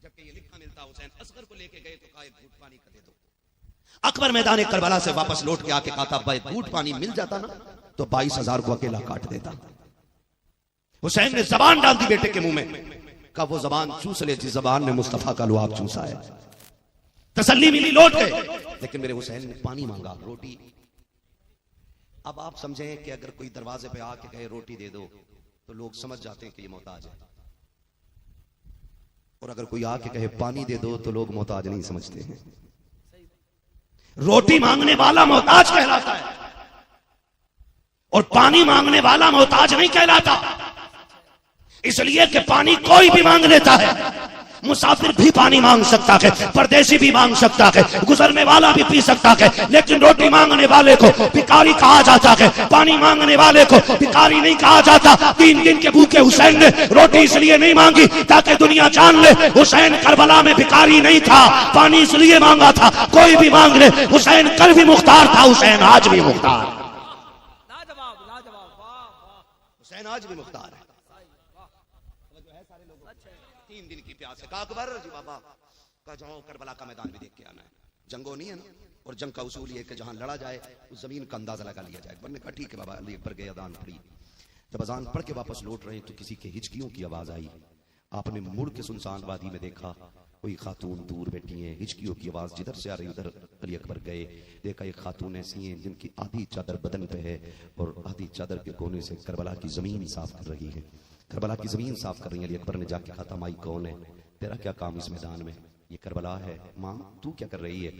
जबकि ये लिखा मिलता हुसैन असगर को लेके गए तो कहा एक घूंट पानी का दे दो। अकबर मैदान करबला से वापस लौट के आके कहा था अब्बा एक घूंट पानी मिल जाता ना तो 22,000 को अकेला काट देता। हुसैन ने जबान डाल दी बेटे के मुंह में। कहा वो जबान चूस ले जिस जबान ने मुस्तफा का लुआब चूसा है। तसल्ली मिली, लौट गए। लेकिन मेरे हुसैन ने पानी मांगा, रोटी। अब आप समझें कि अगर कोई दरवाजे पे आके कहे रोटी दे दो तो लोग समझ जाते हैं कि ये मोहताज है, और अगर कोई आके कहे पानी दे दो तो लोग मोहताज नहीं समझते हैं। रोटी मांगने वाला मोहताज कहलाता है और पानी मांगने वाला मोहताज नहीं कहलाता। इसलिए कि पानी कोई भी मांग लेता है। मुसाफिर भी पानी मांग सकता है, परदेसी भी मांग सकता है, गुजरने वाला भी पी सकता है, लेकिन रोटी मांगने वाले को भिखारी कहा जाता है, पानी मांगने वाले को भिखारी नहीं कहा जाता। 3 दिन के भूखे हुसैन ने रोटी इसलिए नहीं मांगी ताकि दुनिया जान ले हुसैन करबला में भिखारी नहीं था, पानी इसलिए मांगा था। कोई भी मांग ले, हुसैन कल भी मुख्तार था, हुसैन आज भी मुख्तार। हुसैन आज भी मुख्तार है। 3 दिन की प्यास है। कहा अकबर जी बाबा का जाओ करबला का मैदान भी देख के आना है। जंगो नहीं है ना, और जंग का उसूल ये कि जहां लड़ा जाए उस जमीन का अंदाजा लगा लिया जाए। ने कहा ठीक है बाबा। अली अकबर गए, अजान पड़ी। जब अजान पढ़ के वापस लौट रहे तो किसी के हिचकियों की आवाज आई। आपने मुड़ के सुनसान वादी में देखा कोई खातून दूर बैठी है, हिचकियों की आवाज जिधर से आ रही उधर अली अकबर गए। देखा एक खातून ऐसी है जिनकी आधी चादर बदन पे है और आधी चादर के कोने से करबला की जमीन साफ कर रही है। करबला की जमीन साफ कर रही है। अली अकबर ने जाके कहा था माई कौन है, तेरा क्या काम इस मैदान में? ये करबला है। माँ तू क्या कर रही है?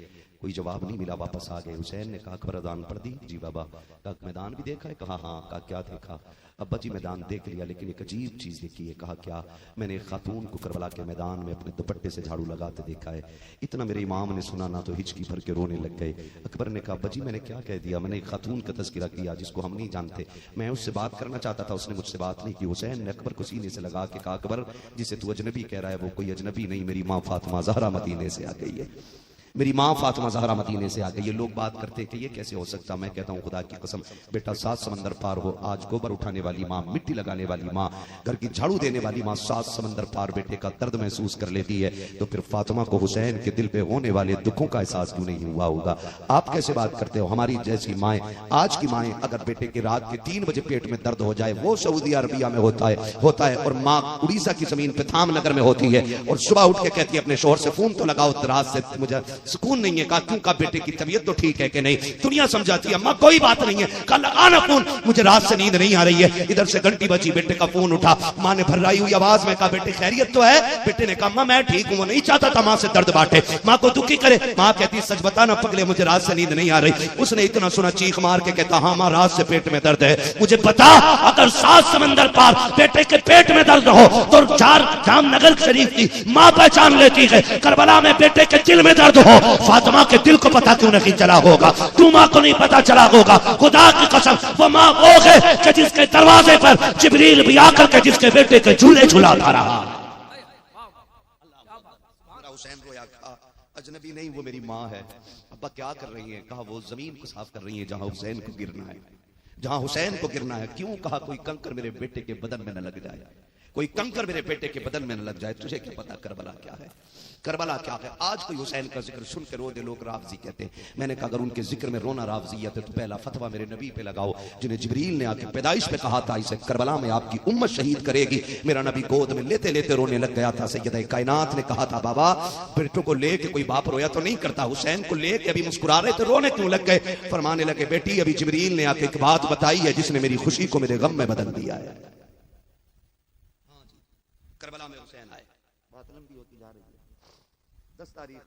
कोई जवाब नहीं मिला, वापस आ गए। हुसैन ने कहा अकबर अजान पढ़ दी? जी बाबा। कहा मैदान भी देखा है? कहा हाँ। कहा क्या देखा? अब्बा जी मैदान देख लिया, लेकिन एक अजीब चीज देखी है। कहा क्या? मैंने एक खातून को करबला के मैदान में अपने दुपट्टे से झाड़ू लगाते देखा है। इतना मेरे इमाम ने सुना ना तो हिचकी भर के रोने लग गए। अकबर ने कहा अब्बा जी मैंने क्या कह दिया? मैंने एक खातून का तज़किरा किया जिसको हम नहीं जानते, मैं उससे बात करना चाहता था, उसने मुझसे बात नहीं की। हुसैन ने अकबर को सीने से लगा के कहा अकबर जिसे तू अजनबी कह रहा है वो कोई अजनबी नहीं, मेरी माँ फातिमा ज़हरा मदीने से आ गई है। मेरी माँ फातिमा ज़हरा मदीने से आ गई। ये लोग बात करते हैं कि ये कैसे हो सकता। मैं कहता हूँ खुदा की कसम बेटा 7 समंदर पार हो, आज गोबर उठाने वाली माँ, मिट्टी लगाने वाली माँ, घर की झाड़ू देने वाली माँ 7 समंदर पार बेटे का दर्द महसूस कर लेती है, तो फिर फातिमा को हुसैन के दिल पे होने वाले दुखों का एहसास क्यों नहीं हुआ होगा? आप कैसे बात करते हो? हमारी जैसी माएँ, आज की माएँ, अगर बेटे के रात के 3 बजे पेट में दर्द हो जाए, वो सऊदी अरबिया में होता है और माँ उड़ीसा की जमीन पे थामनगर में होती है और सुबह उठ के कहती है अपने शोहर से फोन तो लगाओ, रात से मुझे सुकून नहीं है। कहा क्यों? का बेटे की तबीयत तो ठीक है कि नहीं? दुनिया समझाती है अम्मा कोई बात नहीं है। कहा लगाना फोन, मुझे रात से नींद नहीं आ रही है। इधर से घंटी बजी, बेटे का फोन उठा, माँ ने भर्राई हुई आवाज में कहा बेटे खैरियत तो है? बेटे ने कहा अम्मा मैं ठीक हूँ। वो नहीं चाहता था माँ से दर्द बांटे, माँ को दुखी करे। माँ कहती सच बताना पगले मुझे रात से नींद नहीं आ रही। उसने इतना सुना चीख मार के कहता हाँ माँ रात से पेट में दर्द है। मुझे पता अगर 7 समंदर पार बेटे के पेट में दर्द हो तो जामनगर शरीफ की माँ पहचान लेती है। करबला में बेटे के दिल में दर्द हो, फातिमा के दिल को पता क्यों नहीं चला होगा? तू माँ को नहीं पता चला होगा? खुदा की कसम वो माँ वो है कि जिसके दरवाजे पर जिब्रील भी आकर के जिसके बेटे के झूले झुलाता रहा। हुसैन रोया, कहा अजनबी नहीं वो मेरी माँ है। अब्बा क्या कर रही है? कहा वो जमीन को साफ कर रही है जहां हुसैन को गिरना है, जहां हुसैन को गिरना है। क्यों? कहा कोई कंकर मेरे बेटे के बदन में न लग जाए। कोई कंकर मेरे बेटे के बदन में न लग जाए। तुझे क्या पता करबला क्या है, करबला क्या है। आज कोई हुसैन का जिक्र सुन के रो दे लोग रावजी कहते हैं। मैंने कहा अगर उनके जिक्र में रोना रावजियत है तो पहला फतवा मेरे नबी पे लगाओ, जिन्हें जिब्रील ने आके पैदाइश पे कहा था इसे करबला में आपकी उम्मत शहीद करेगी। मेरा नबी गोद में लेते लेते रोने लग गया था। सैयदा कायनात ने कहा था बाबा बेटों को लेके कोई बाप रोया तो नहीं करता, हुसैन को लेके अभी मुस्कुरा रहे थे, रोने क्यों लग गए। फरमाने लगे बेटी अभी जिब्रील ने आके एक बात बताई है जिसने मेरी खुशी को मेरे गम में बदल दिया है। करबला में हुसैन आए, बात लंबी होती जा रही है। 10 तारीख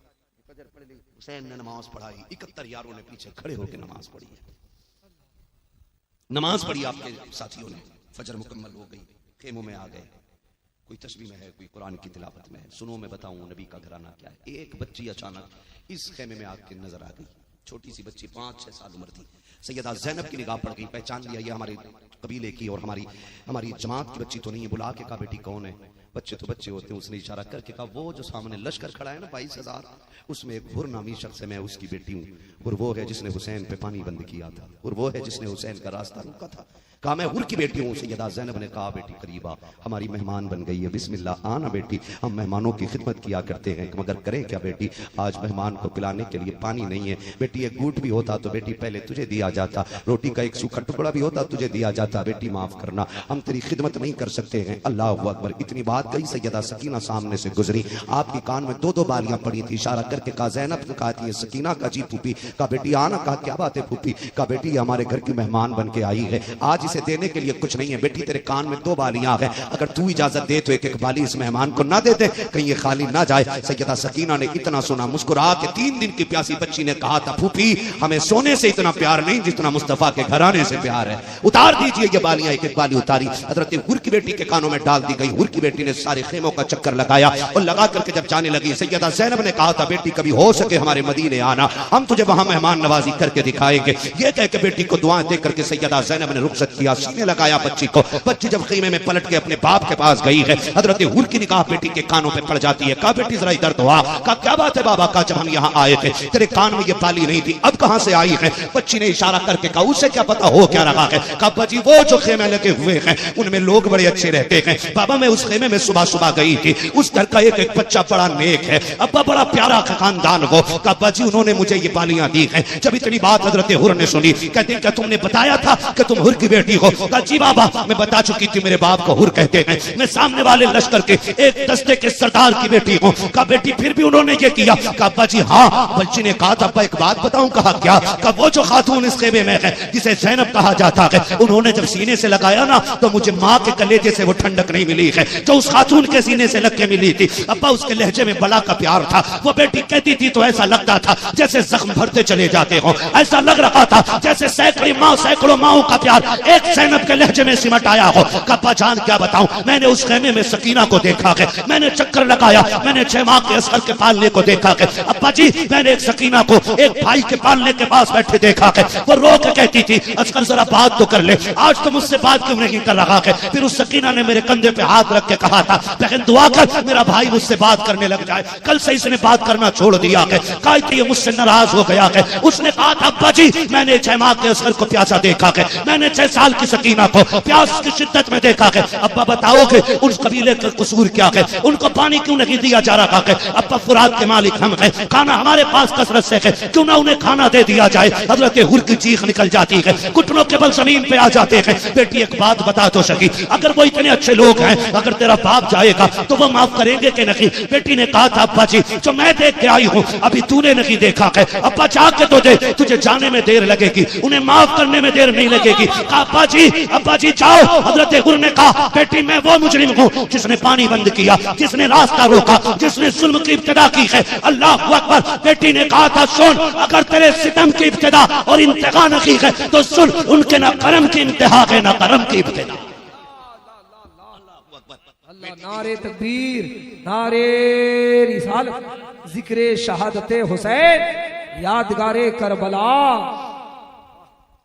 फजर पढ़ ली, हुसैन ने नमाज पढ़ाई, 71 यारों ने पीछे खड़े होकर नमाज पढ़ी है। नमाज पढ़ी आपके साथियों ने, फजर मुकम्मल हो गई, खेमों में आ गए। कोई तस्बीह में है, कोई कुरान की तिलावत में है। सुनो मैं बताऊं नबी का घराना क्या है। एक बच्ची अचानक इस खेमे में आके नजर आ गई, छोटी सी बच्ची 5-6 साल उम्र थी। सैयदा ज़ैनब की निगाह पड़ गई, पहचान लिया ये हमारे कबीले की और हमारी जमात की बच्ची तो नहीं है। बुला के कहा बेटी कौन है। बच्चे तो बच्चे होते हैं। उसने इशारा करके कहा वो जो सामने लश्कर खड़ा है ना 22,000, उसमें एक हुर नामी शख्स है, मैं उसकी बेटी हूँ। और वो है जिसने हुसैन पे पानी बंद किया था, और वो है जिसने हुसैन का रास्ता रोका था। कहा मैं हुर की बेटी हूँ। सैयदा ज़ैनब ने कहा बेटी करीबा, हमारी मेहमान बन गई है, बिस्मिल्लाह आना बेटी, हम मेहमानों की खिदमत किया करते हैं, मगर करें क्या बेटी, आज मेहमान को पिलाने के लिए पानी नहीं है। बेटी एक घूंट भी होता तो बेटी पहले तुझे दिया जाता, रोटी का एक सूखा टुकड़ा भी होता तुझे दिया जाता। बेटी माफ करना, हम तेरी खिदमत नहीं कर सकते हैं। अल्लाह अकबर। इतनी बात कही, सैयदा सकीना सामने से गुजरी, आपकी कान में 2-2 बालियां पड़ी थी। इशारा करके कहा ज़ैनब ने कहा थी सकीना का जी फूफी। कहा बेटी आना। कहा क्या बात है फूफी। कहा बेटी हमारे घर की मेहमान बन के आई है, आज इसे देने के लिए कुछ नहीं है। बेटी तेरे कान में 2 बालियां हैं, अगर तू इजाजत दे तो एक बाली इस मेहमान को ना दे दे, कहीं ये खाली ना जाए। सैयदा सकीना ने इतना सुना, मुस्कुरा के 3 दिन की प्यासी बच्ची ने कहा था फूफी हमें सोने से इतना प्यार नहीं जितना मुस्तफा के घराने से प्यार है, उतार दीजिए ये बालियां। एक एक बाली उतारी, हजरत हुर की बेटी के कानों में डाल दी गई। हुर की बेटी ने सारे खेमों का चक्कर लगाया और लगा करके जब जाने लगी, सैयदा ज़ैनब ने कहा था बेटी कभी हो सके हमारे मदीने आना, हम तुझे वहां मेहमान नवाजी करके दिखाएंगे। ये कह के बेटी को दुआएं दे करके सैयदा ज़ैनब ने रुखसत किया, सीने लगाया बच्ची को। बच्ची जब खीमे में पलट के अपने बाप के पास गई है, हजरत हुर की निगाह बेटी के कानों पे पड़ जाती है। कहा बेटी जरा इधर तो आ। कहा क्या बात है बाबा। का जब हम यहाँ आए थे तेरे कान में ये बाली नहीं थी, अब कहां से आई है। बच्ची ने इशारा करके कहा उसे क्या पता हो क्या रहा है। कहा बच्ची वो जो खेमे लगे हुए हैं उनमें लोग बड़े अच्छे रहते हैं बाबा, मैं उस खेमे में सुबह सुबह गई थी, उस घर का एक एक बच्चा बड़ा नेक है, अब्बा बड़ा प्यारा खानदान हो। कहा बच्ची उन्होंने मुझे ये बालियां दी हैं। जब इतनी बात हजरत हुर ने सुनी, कहते क्या तुमने बताया था कि तुम हुर की बेटी हो। कहा जी बाबा मैं बता चुकी थी, मेरे बाप को हुर कहते हैं, मैं सामने वाले लश्कर के एक दस्ते के सरदार की बेटी हूँ। कहा बेटी फिर भी उन्होंने ये किया। कहा बच्ची हाँ। बच्ची ने कहा था एक बात बताऊं। कहा क्या। कहा वो जो खातून इस खेमे में है जिसे ज़ैनब कहा जाता है, उन्होंने जब सीने से लगाया ना तो मुझे माँ के कलेजे से वो ठंडक नहीं मिली है जो उस खातून के सीने से लग के मिली थी। अब्बा उसके लहजे में बला का प्यार था, वो बेटी कहती थी तो ऐसा लगता था जैसे जख्म भरते चले जाते हो, ऐसा लग रहा था जैसे सैकड़ों माओं का प्यार एक ज़ैनब के लहजे में सिमट आया हो। अब्बा जान क्या बताऊं, मैंने उस खेमे में सकीना को देखा है, मैंने चक्कर लगाया, मैंने 6 माह के असगर के पालने को देखा है। अब्बा जी मैंने एक सकीना को एक भाई के पालने के पास बैठे देखा है, वो रो के कहती थी असगर जरा बात तो कर ले, आज तो मुझसे बात क्यों नहीं कर रहा है। फिर उस सकीना ने मेरे कंधे पे हाथ रख के कहा था बहन दुआ कर मेरा भाई मुझसे बात करने लग जाए। कल से इसने बात करना छोड़ दिया है, कहा ये मुझसे नाराज हो गया है। उसने कहा था अब्बा जी मैंने 6 माह के असगर को प्यासा देखा है, मैंने 6 साल की सकीना को प्यास की शिद्दत में देखा है। अब्बा बताओगे उस कबीले का कसूर क्या है, उनको पानी क्यों नहीं दिया जा रहा है। अब्बा फुरात के मालिक हम हैं, खाना हमारे पास कसरत से है, क्यों ना उन्हें खाना दे दिया जाए। हजरत हुर की चीख निकल जाती है, घुटनों के बल जमीन पे आ जाते हैं। बेटी एक बात बता तो सकी, अगर वो इतने अच्छे लोग हैं, अगर तेरा बाप जाएगा तो वो माफ करेंगे कि नहीं। बेटी ने कहा था अब्बा जी जो मैं देख के आई हूँ अभी तूने नहीं देखा है, अब्बा जाके तो दे, तुझे जाने में देर लगेगी, उन्हें माफ करने में देर नहीं लगेगी। अब्बा जी जाओ। हजरत हुर ने कहा बेटी मैं वो मुजरिम हूँ जिसने पानी बंद किया, जिसने रास्ता रोका, जिसने जुल्म की इब्तिदा की है। अल्लाह अकबर। बेटी ने कहा था सुन, अगर तेरे सितम की इब्तिदा और इंतहा न की है तो सुन, उनके ना करम की इंतहा है ना करम की इब्तिदा। नारे तकबीर, नारे रिसालत, जिक्रे शहादते हुसैन, यादगारे करबला।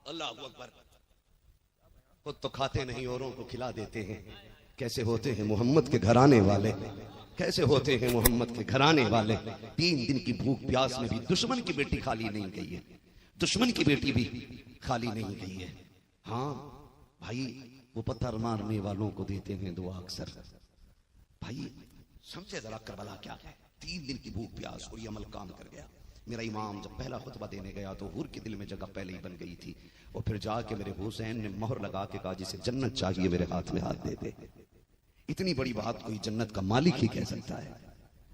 अल्लाह अकबर। खुद तो खाते नहीं औरों को खिला देते हैं। कैसे होते हैं मोहम्मद के घराने वाले, कैसे होते हैं मोहम्मद के घराने वाले। 3 दिन की भूख प्यास में भी दुश्मन की बेटी खाली नहीं गई है, दुश्मन की बेटी भी खाली नहीं गई है। हाँ भाई वो पत्थर मारने वालों को देते हैं दुआ अक्सर। भाई समझे जरा करबला क्या है। 3 दिन की भूख प्यास और ये अमल काम कर गया। मेरा इमाम जब पहला खुतबा देने गया तो हुर के दिल में जगह पहले ही बन गई थी। और फिर जाके मेरे हुसैन ने मोहर लगा के कहा जिसे जन्नत चाहिए मेरे हाथ में हाथ दे दे। इतनी बड़ी बात कोई जन्नत का मालिक ही कह सकता है।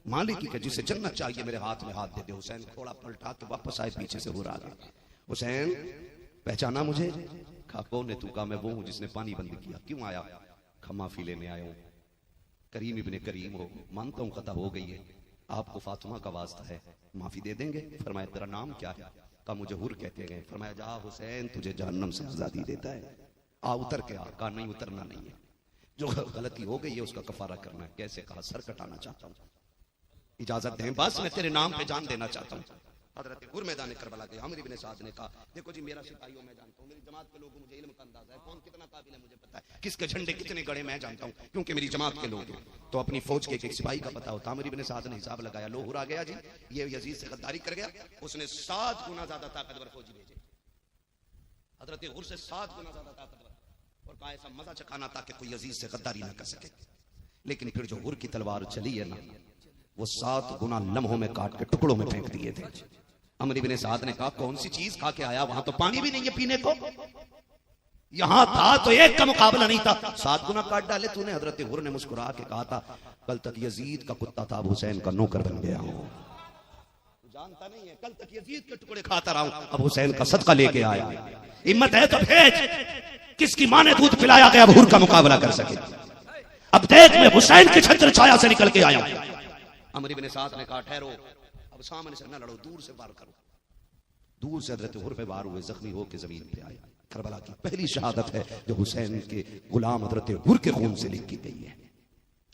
मालिक ही कह जिसे जन्नत चाहिए मेरे हाथ में हाथ दे दे। हुसैन थोड़ा पलटा के वापस आए, पीछे से हुर आ गए। हुसैन पहचाना मुझे? कहा कौन है तू? कहा मैं वो हूं जिसने पानी बंद किया। क्यों आया? कहा माफी लेने आया हूं। करीम इब्ने करीम हो, मानता हूं खता हो गई है, आपको फातिमा का वास्ता है, माफी दे देंगे? फरमाया तेरा नाम क्या है? कहा मुझे हुर कहते हैं। फरमाया जा हुसैन तुझे जहन्नम से आजादी देता है, आ उतर के आ। कहा नहीं उतरना नहीं है, जो गलती हो गई है उसका कफारा करना है। कैसे? कहा सर कटाना चाहता हूं, इजाजत दें बस, मैं तेरे नाम पे जान देना चाहता हूं। हजरत हुर मैदान करबला के आमिर इब्ने साद ने कहा देखो जी मेरा सिपाहियों मैं जानता हूं, मेरी जमात के लोगों मुझे इल्म का अंदाजा है, कौन कितना काबिल है मुझे पता है, किसके झंडे कितने गड़े मैं जानता हूं क्योंकि मेरी जमात के लोग हैं। तो अपनी फौज के एक सिपाही का पता होता। आमिर इब्ने साद ने हिसाब लगाया, लो हुर आ गया जी, ये यजीद से गद्दारी कर गया, उसने 7 गुना ज्यादा ताकतवर फौजी भेजे। हजरत हुर से 7 गुना ज्यादा ताकतवर, और कहा ऐसा मजा चखाना ताकि कोई यजीद से गद्दारी ना कर सके। लेकिन फिर जो हुर की तलवार चली है ना, वो 7 गुना लम्हों में काट के टुकड़ों में फेंक दिए थे। अमर इब्ने साद ने कहा कौन सी चीज खा के आया? वहां तो पानी भी नहीं है पीने को, यहां था तो एक का मुकाबला नहीं था, 7 गुना काट डाले तूने। हजरत हुर ने मुस्कुरा के कहा था कल तक यजीद का कुत्ता था, अब हुसैन का नौकर बन गया हूं। जानता नहीं है, कल तक यजीद के टुकड़े खाता रहा हूं, अब हुसैन का सदका लेके आया। हिम्मत है तो भेज, किसकी मां ने दूध पिलाया कि अब हुर का मुकाबला कर सके। अब देख मैं हुसैन की छत्र छाया से निकल के आया हूं। अमर इब्ने साद ने कहा ठहरो, अब सामने से न लड़ो, दूर से वार करो। दूर से हजरत हुर पे वार हुए, जख्मी होकर जमीन पे आए। करबला की पहली शहादत है जो हुसैन के गुलाम हजरत हुर के खून से लिखी गई है।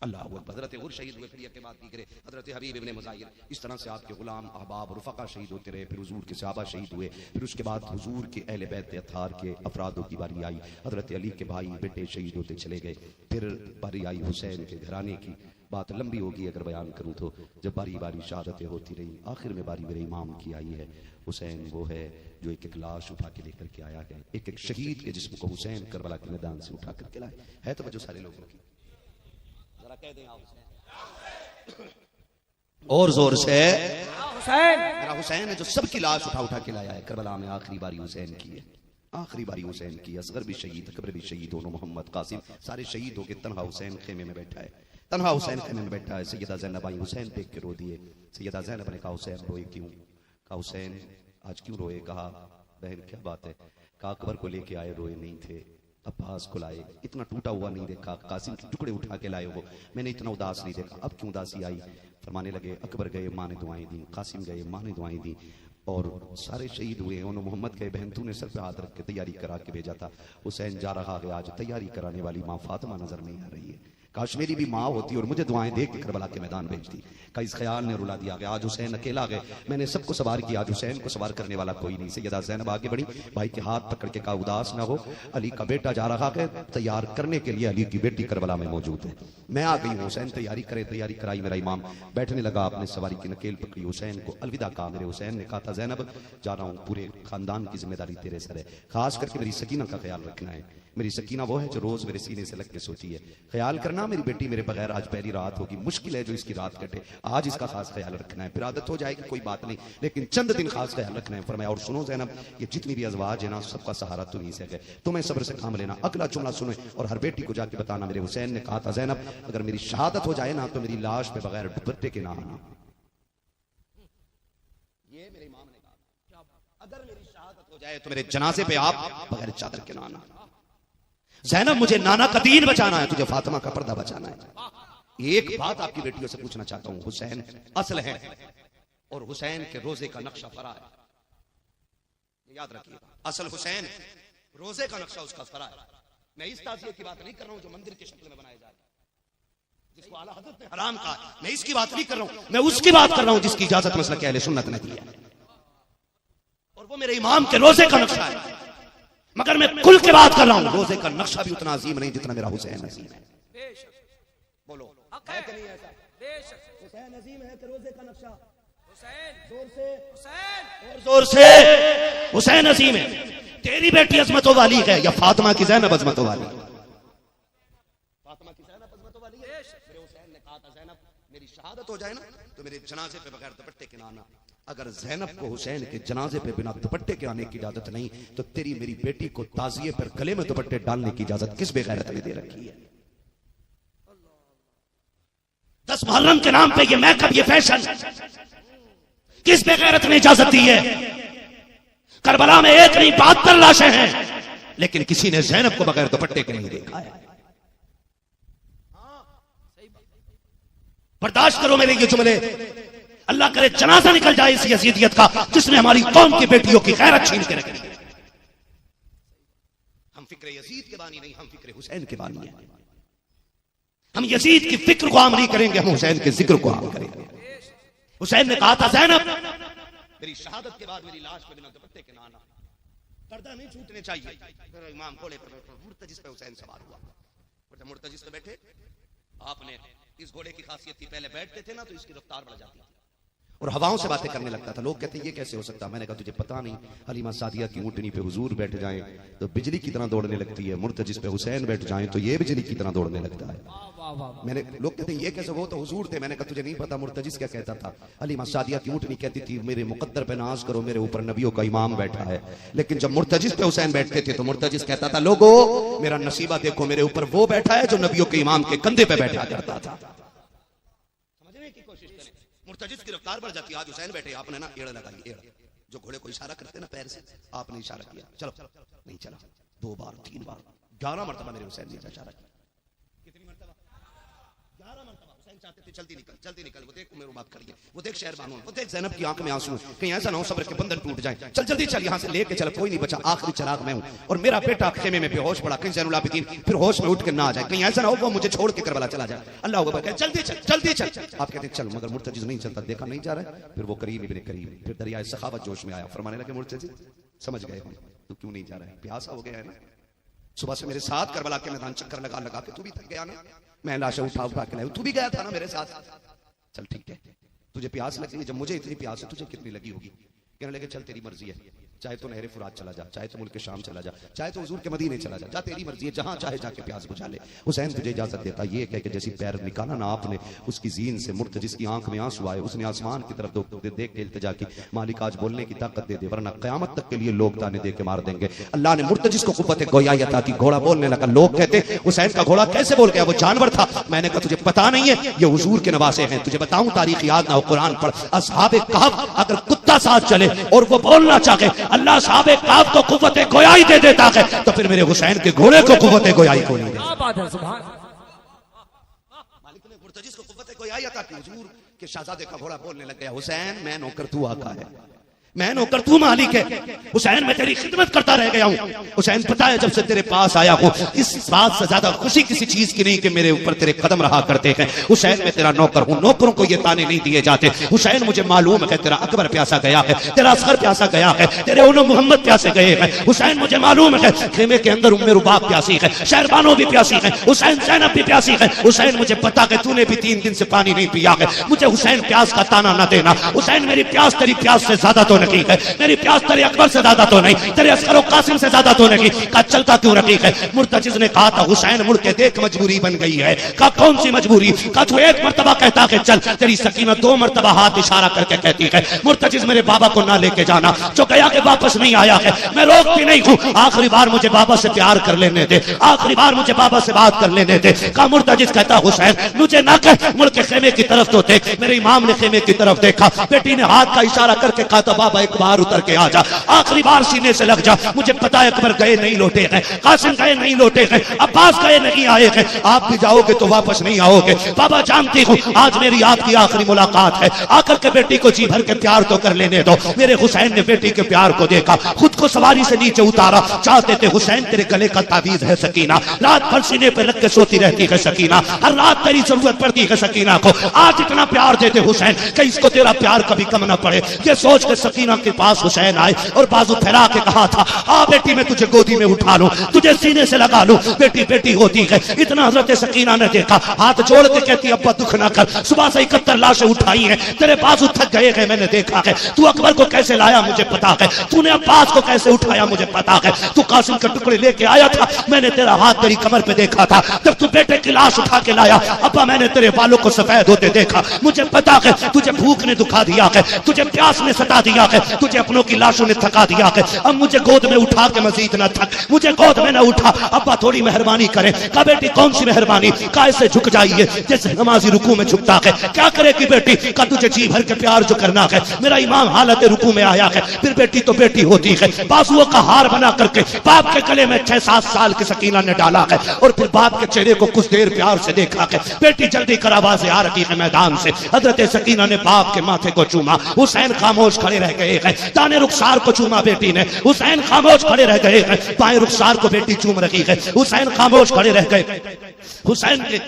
अल्लाह अकबर। हजरत हुर शहीद हुए, फिर ये बात की करे हजरत हबीब इब्ने मुज़ाहिर, इस तरह से आपके गुलाम अहबाब रुफका शहीद होते रहे। फिर हुजूर के सहाबा शहीद हुए, फिर उसके बाद हुजूर के अहले बैत अत्हार के अफरादों की बारी आई। हजरत अली के भाई बेटे शहीद होते चले गए। फिर बारी आई हुसैन के घराने की। बात लंबी होगी अगर बयान करूं तो, जब बारी बारी शहादतें होती रही, आखिर में बारी मेरे इमाम की आई है। हुसैन वो है जो एक एक लाश उठा के लेकर के आया है, एक एक शहीद के जिस्म को हुसैन करबला के मैदान से उठा करके लाए। है तो वजह सारे लोगों की, जरा कह दें और जोर से हुसैन। मेरा हुसैन है जो सबकी लाश उठा उठा के लाया है। करबला में आखिरी बारी हुसैन की है, आखिरी बारी हुसैन की। असगर भी शहीद, अकबर भी शहीद, दोनों मोहम्मद कासिम सारे शहीद होके तन्हा हुसैन खेमे में बैठा है। तन्हा हुसैन खेमे में बैठा है। सैयदा ज़ैनब आई, हुसैन देख के रो दिए। सैयदा ज़ैनब ने कहा हुसैन रोए क्यों? कहा हुसैन आज क्यों रोए? कहा बहन क्या बात है? कहा अकबर को लेके आए, रोए नहीं थे, अब्बास को लाए, इतना टूटा हुआ नहीं देखा, कासिम के टुकड़े उठा के लाए हो, मैंने इतना उदास नहीं देखा, अब क्यों उदासी आई? फरमाने लगे अकबर गए माँ ने दुआएं दी, कासिम गए माँ ने दुआएं दी, और सारे शहीद हुए। उन्होंने मोहम्मद गए, बहन तूने सर पे हाथ रख के तैयारी करा के भेजा था। हुसैन जा रहा है, आज तैयारी कराने वाली माँ फातिमा नजर नहीं आ रही है। काश मेरी भी माँ होती और मुझे दुआएं देख के करबला के मैदान भेजती। का इस ख्याल ने रुला दिया कि आज हुसैन अकेला गए, मैंने सबको सवार किया, आज हुसैन को सवार करने वाला कोई नहीं। सैयदा ज़ैनब आगे बढ़ी, भाई के हाथ पकड़ के कहा उदास ना हो, अली का बेटा जा रहा है तैयार करने के लिए, अली की बेटी करबला में मौजूद है, मैं आ गई हूँ। हुसैन तैयारी करे, तैयारी कराई। मेरा इमाम बैठने लगा, आपने सवारी की नकेल पकड़ी, हुसैन को अलविदा कहा। मेरे हुसैन ने कहा था ज़ैनब जा रहा हूँ, पूरे खानदान की जिम्मेदारी तेरे सर है, खास करके मेरी सकीना का ख्याल रखना है। मेरी सकीना वो है जो रोज मेरे सीने से लग के सोती है, ख्याल करना मेरी बेटी मेरे बगैर आज पहली रात होगी, मुश्किल है जो इसकी रात कटे, आज इसका खास ख्याल रखना है, फिर आदत हो जाएगी कोई बात नहीं, लेकिन चंद दिन खास ख्याल रखना है। फरमाया और सुनो ज़ैनब, ये जितनी भी अज़वाज है ना सबका सहारा तुम्हीं से है, तुम्हें सब्र से काम लेना। अगला जुमला सुनो और हर बेटी को जाके बताना, मेरे हुसैन ने कहा था ज़ैनब अगर मेरी शहादत हो जाए ना तो मेरी लाश पे बगैर दुपट्टे के ना आना। ये मेरे इमाम ने कहा अगर मेरी शहादत हो जाए तो मेरे जनाजे पे आप बगैर चादर के ना आना। ज़ैनब मुझे नाना का दीन बचाना है, तुझे फातिमा का पर्दा बचाना है। एक बात आपकी बेटियों से पूछना चाहता हूं, हुसैन असल है और हुसैन के रोजे का नक्शा फरा है, याद रखिएगा, असल हुसैन रोजे का नक्शा उसका फरा है। मैं इस ताज़िये की बात नहीं कर रहा हूं जो मंदिर की शक्ल में बनाया जाए, जिसको आला हज़रत ने हराम कहा, मैं इसकी बात नहीं कर रहा हूं, मैं उसकी बात कर रहा हूं जिसकी इजाजत मसलक अहले सुन्नत ने दी है, और वो मेरे इमाम के रोजे का नक्शा है। मगर मैं कुल की बात कर रहा हूं, रोजे का नक्शा भी उतना अजीम नहीं जितना मेरा हुसैन अजीम है। बोलो है कि नहीं ऐसा? हुसैन अजीम है कि रोजे का नक्शा? जोर से हुसैन, और जोर से हुसैन अजीम है। तेरी बेटी अजमतों वाली है या फातिमा की ज़ैनब अजमतों वाली? फिर हुसैन ने कहा था ज़ैनब मेरी शहादत हो जाए ना तो मेरे जनाजे पे बगैर दुपट्टे के ना आना। अगर ज़ैनब को हुसैन के जनाजे पे बिना दुपट्टे के आने की इजाजत नहीं तो तेरी मेरी बेटी को ताजिए पर गले में दुपट्टे डालने की इजाजत किस बेगैरत ने दे रखी है? 10 मुहर्रम के नाम पे ये मेकअप, ये फैशन किस बेगैरत ने इजाजत दी है? करबला में एक नहीं 72 लाशें हैं, लेकिन किसी ने ज़ैनब को बगैर दुपट्टे के नहीं देखा है। बर्दाश्त करो मेरे ये जुमले। अल्लाह करे जनाजा निकल जाए इस यजीदियत का जिसने हमारी कौम की बेटियों की गैरत छीन के रखी है। हम फिक्र यजीद के बानी नहीं, हम फिक्र हुसैन के बानी है। हम यजीद की फिक्र को आम नहीं करेंगे, हम हुसैन के जिक्र को आम करेंगे। हुसैन ने कहा था ज़ैनब मेरी शहादत के बाद मेरी लाश पे बिना दुपट्टे के ना आना, पर्दा नहीं छूटने चाहिए। फिर इमाम घोड़े पर बैठा, मुर्तजिस पे हुसैन सवार हुआ। जब मुर्तजिस पे बैठे, आपने इस घोड़े की खासियत थी पहले बैठते थे ना तो इसकी रफ्तार बढ़ जाती थी और हवाओं से बातें करने लगता था। लोग कहते हैं ये कैसे हो सकता? मैंने कहा तुझे पता नहीं, हलीमा सादिया की ऊंटनी पे हुजूर बैठ जाएं तो बिजली की तरह दौड़ने लगती है, मुर्तजिस पे हुसैन बैठ जाएं तो ये बिजली की तरह दौड़ने लगता है। मैंने लोग कहते हैं ये कैसे? वो तो हुजूर थे। मैंने कहा तुझे नहीं पता मुर्तजिस क्या कहता था? हलीमा सादिया की ऊंटनी कहती थी मेरे मुकद्दर पे नाज करो, मेरे ऊपर नबियों का इमाम बैठा है। लेकिन जब मुर्तजिस पे हुसैन बैठते थे तो मुर्तजिस कहता था लोगो मेरा नसीबा देखो, मेरे ऊपर वो बैठा है जो नबियों के इमाम के कंधे पे बैठा करता था। मुर्तजिस की रफ्तार बढ़ जाती है। आज हुसैन बैठे, आपने ना एड़ लगाई, एड़ जो घोड़े को इशारा करते ना पैर से, आपने इशारा किया चलो, नहीं चला। 2 बार 3 बार 11 मरतबा मेरे हुसैन ने इशारा किया। कितनी मरतबा? 11 मरतबा। हुसैन चाहते थे जल्दी निकल, जल्दी निकल। वो देख मेरी बात करिए, वो देख शहर बानो, वो देख ज़ैनब की आंख में आंसू, कहीं ऐसा ना हो सब्र के बंधन टूट जाए। चल जल्दी चल, यहाँ से लेके चल, कोई नहीं बचा, आखिरी चिराग मैं हूँ और मेरा बेटा खेमे में बेहोश पड़ा, कहीं ज़ैनुल आबिदीन फिर होश में उठ के ना आ जाए, कहीं ऐसा ना हो वो मुझे छोड़ के करबला चला जाए। अल्लाह अकबर कहे जल्दी चल, जल्दी चल। आप कहते चल, मगर मुर्तजिस नहीं चलता, देखा नहीं जा रहा है। फिर वो करीम इब्ने करीम, फिर दरियाए सखावत जोश में आया, फरमाने लगे मुर्तजिस समझ गए हम, तू क्यों नहीं जा रहा है? प्यासा हो गया है ना? सुबह से मेरे साथ करबला के मैदान चक्कर लगा लगा के तू भी थक गया ना, मैं लाशें उठा उठा के लाया, तू भी गया था ना मेरे साथ। चल ठीक है, तुझे प्यास लगी है, जब मुझे इतनी प्यास है तुझे कितनी लगी होगी? कहने लगे चल तेरी मर्जी है, चाहे तो नहरे फुरात चला जा, चाहे तो मुल्क शाम चला जा, चाहे तो हुजूर के मदीने चला जा, जा तेरी मर्जी है, जहां चाहे जाके प्यास बुझा ले। हुसैन तुझे इजाजत देता, ये कह के जैसी पैर निकाला ना आपने उसकी जीन से, मुर्तजिस की आंख में आंसू आए, उसने आसमान की तरफ देख के इल्तिजा की, मालिक आज बोलने की ताकत दे दे वरना कयामत तक के लिए लोग ताने दे के मार देंगे। अल्लाह ने मुर्तजिस को कुव्वत गोयाई अता की, घोड़ा बोलने लगा। लोग कहते हुसैन का घोड़ा कैसे बोल गया, वो जानवर था। मैंने कहा तुझे पता नहीं है, ये हुजूर के नवासे हैं। तुझे बताऊं तारीख याद ना हो, कुरान पढ़। असहाबे कहफ अगर कुत्ता साथ चले और वो बोलना चाहे, अल्लाह असहाबे कहफ को कुव्वत गोयाई दे देता है, तो फिर मेरे हुसैन के घोड़े को कुव्वत गोयाई को नहीं दे। क्या बात है, सुभान। मालिक ने मुर्तजिस को कुव्वत गोयाई अता की, हुजूर के शहजादे का घोड़ा बोलने लग गया, हुसैन मैं नौकर तू आका है, मैं नौकर तू मालिक है। हुसैन मैं तेरी खिदमत करता रह गया हूं। हुसैन पता है जब से तेरे पास आया हूं, इस बात से ज्यादा खुशी किसी चीज की नहीं कि मेरे ऊपर तेरे कदम रहा करते हैं। हुसैन मैं तेरा नौकर हूं, नौकरों को ये ताने नहीं दिए जाते। हुसैन मुझे मालूम है तेरा अकबर प्यासा गया है, तेरा असगर प्यासा गया है, तेरे उन्हों मोहम्मद प्यासे गए हैं। हुसैन मुझे मालूम है खेमे के अंदर उम्मे रुबाब प्यासी है, शहरबानो भी प्यासी है, हुसैन ज़ैनब भी प्यासी है। हुसैन मुझे पता है तूने भी 3 दिन से पानी नहीं पिया है, मुझे हुसैन प्यास का ताना न देना। हुसैन मेरी प्यास तेरी प्यास से ज्यादा तो नहीं है, मेरी प्यास तेरे अकबर से ज्यादा तो नहीं, तेरे अस्कर कासिम से ज्यादा तो नहीं। का चलता क्यों रखी है? मुर्तजिस ने कहा था हुसैन मुड़ के देख मजबूरी बन गई है। का कौन सी मजबूरी? का जो 1 मरतबा कहता है चल, तेरी सकीनत 2 मरतबा हाथ इशारा करके कहती है मुर्तजिस मेरे बाबा को ना लेके जाना, जो गया के वापस नहीं आया है। मैं रोकती नहीं हूँ, आखिरी बार मुझे बाबा से प्यार कर लेने दे, आखिरी बार मुझे बाबा से बात कर लेने दे। का मुर्तजिस कहता हुसैन मुझे ना कह, मुड़ के खेमे की तरफ तो देख। मेरे इमाम ने खेमे की तरफ देखा, बेटी ने हाथ का इशारा करके कहा था बाबा एक बार उतर के आ जा, आखिरी बार सीने से लग जा। मुझे पता है अकबर गए नहीं लौटे हैं, कासिम गए नहीं लौटे हैं, अब्बास गए नहीं आए हैं, आप भी जाओगे तो वापस नहीं आओगे। बाबा जानती हूँ आज मेरी आपकी आखिरी मुलाकात है, आकर के बेटी को जी भर के प्यार तो कर लेने दो। मेरे हुसैन ने बेटी के प्यार को देखा, खुद को सवारी से नीचे उतारा, चाहते थे हुसैन तेरे गले का तावीज है सकीना, रात भर सीने पर रख के सोती रहती है सकीना, हर रात तेरी जरूरत पड़ती है सकीना को। आज इतना प्यार देते हुसैन कि इसको तेरा प्यार कभी कम न पड़े, ये सोच के सकीना सकीना के पास हुसैन आए और बाजू फैला के कहा था, आ बेटी मैं तुझे गोदी में उठा लूं, तुझे सीने से लगा लूं, बेटी बेटी होती है। इतना हजरत सकीना ने देखा, हाथ जोड़ के कहती अब्बा दुख ना कर, सुबह से 71 लाशें उठाई हैं, तेरे बाजू थक गए हैं, मैंने देखा है। तू अकबर को कैसे लाया मुझे पता है, तूने अब्बास को कैसे उठाया मुझे पता है, तू कासिम के टुकड़े लेके आया था, मैंने तेरा हाथ तेरी कमर पे देखा था, जब तू बेटे की लाश उठा के लाया अब्बा मैंने तेरे बालों को सफेद होते देखा, मुझे पता है तुझे भूख ने दुखा दिया है, तुझे प्यास ने सता दिया है, तुझे अपनों की लाशों ने थका दिया है, अब मुझे गोद में उठा के मजीद न थक, मुझे गोद में न उठा, अब्बा थोड़ी मेहरबानी करे। का बेटी कौन सी मेहरबानी, का ऐसे झुक जाइए जैसे नमाजी रुकू में झुकता है, क्या करेगी बेटी, का तुझे जी भर के प्यार जो करना है, मेरा इमाम हालत रुकू में आया है, फिर बेटी तो बेटी होती है। बाजुओं का हार बना करके बाप के गले में 6-7 साल की सकीना ने डाला है और फिर बाप के चेहरे को कुछ देर प्यार से देखा है, बेटी जल्दी कर आवाज़ें आ रही है मैदान से। हजरत सकीना ने बाप के माथे को चूमा, हुसैन खामोश खड़े रह गए हैं, दाने रुखसार को चूमा बेटी ने, हुसैन खामोश खड़े रह गए हैं, बाएं रुखसार को बेटी चूम रही है, हुसैन खामोश खड़े रह गए, हुसैन के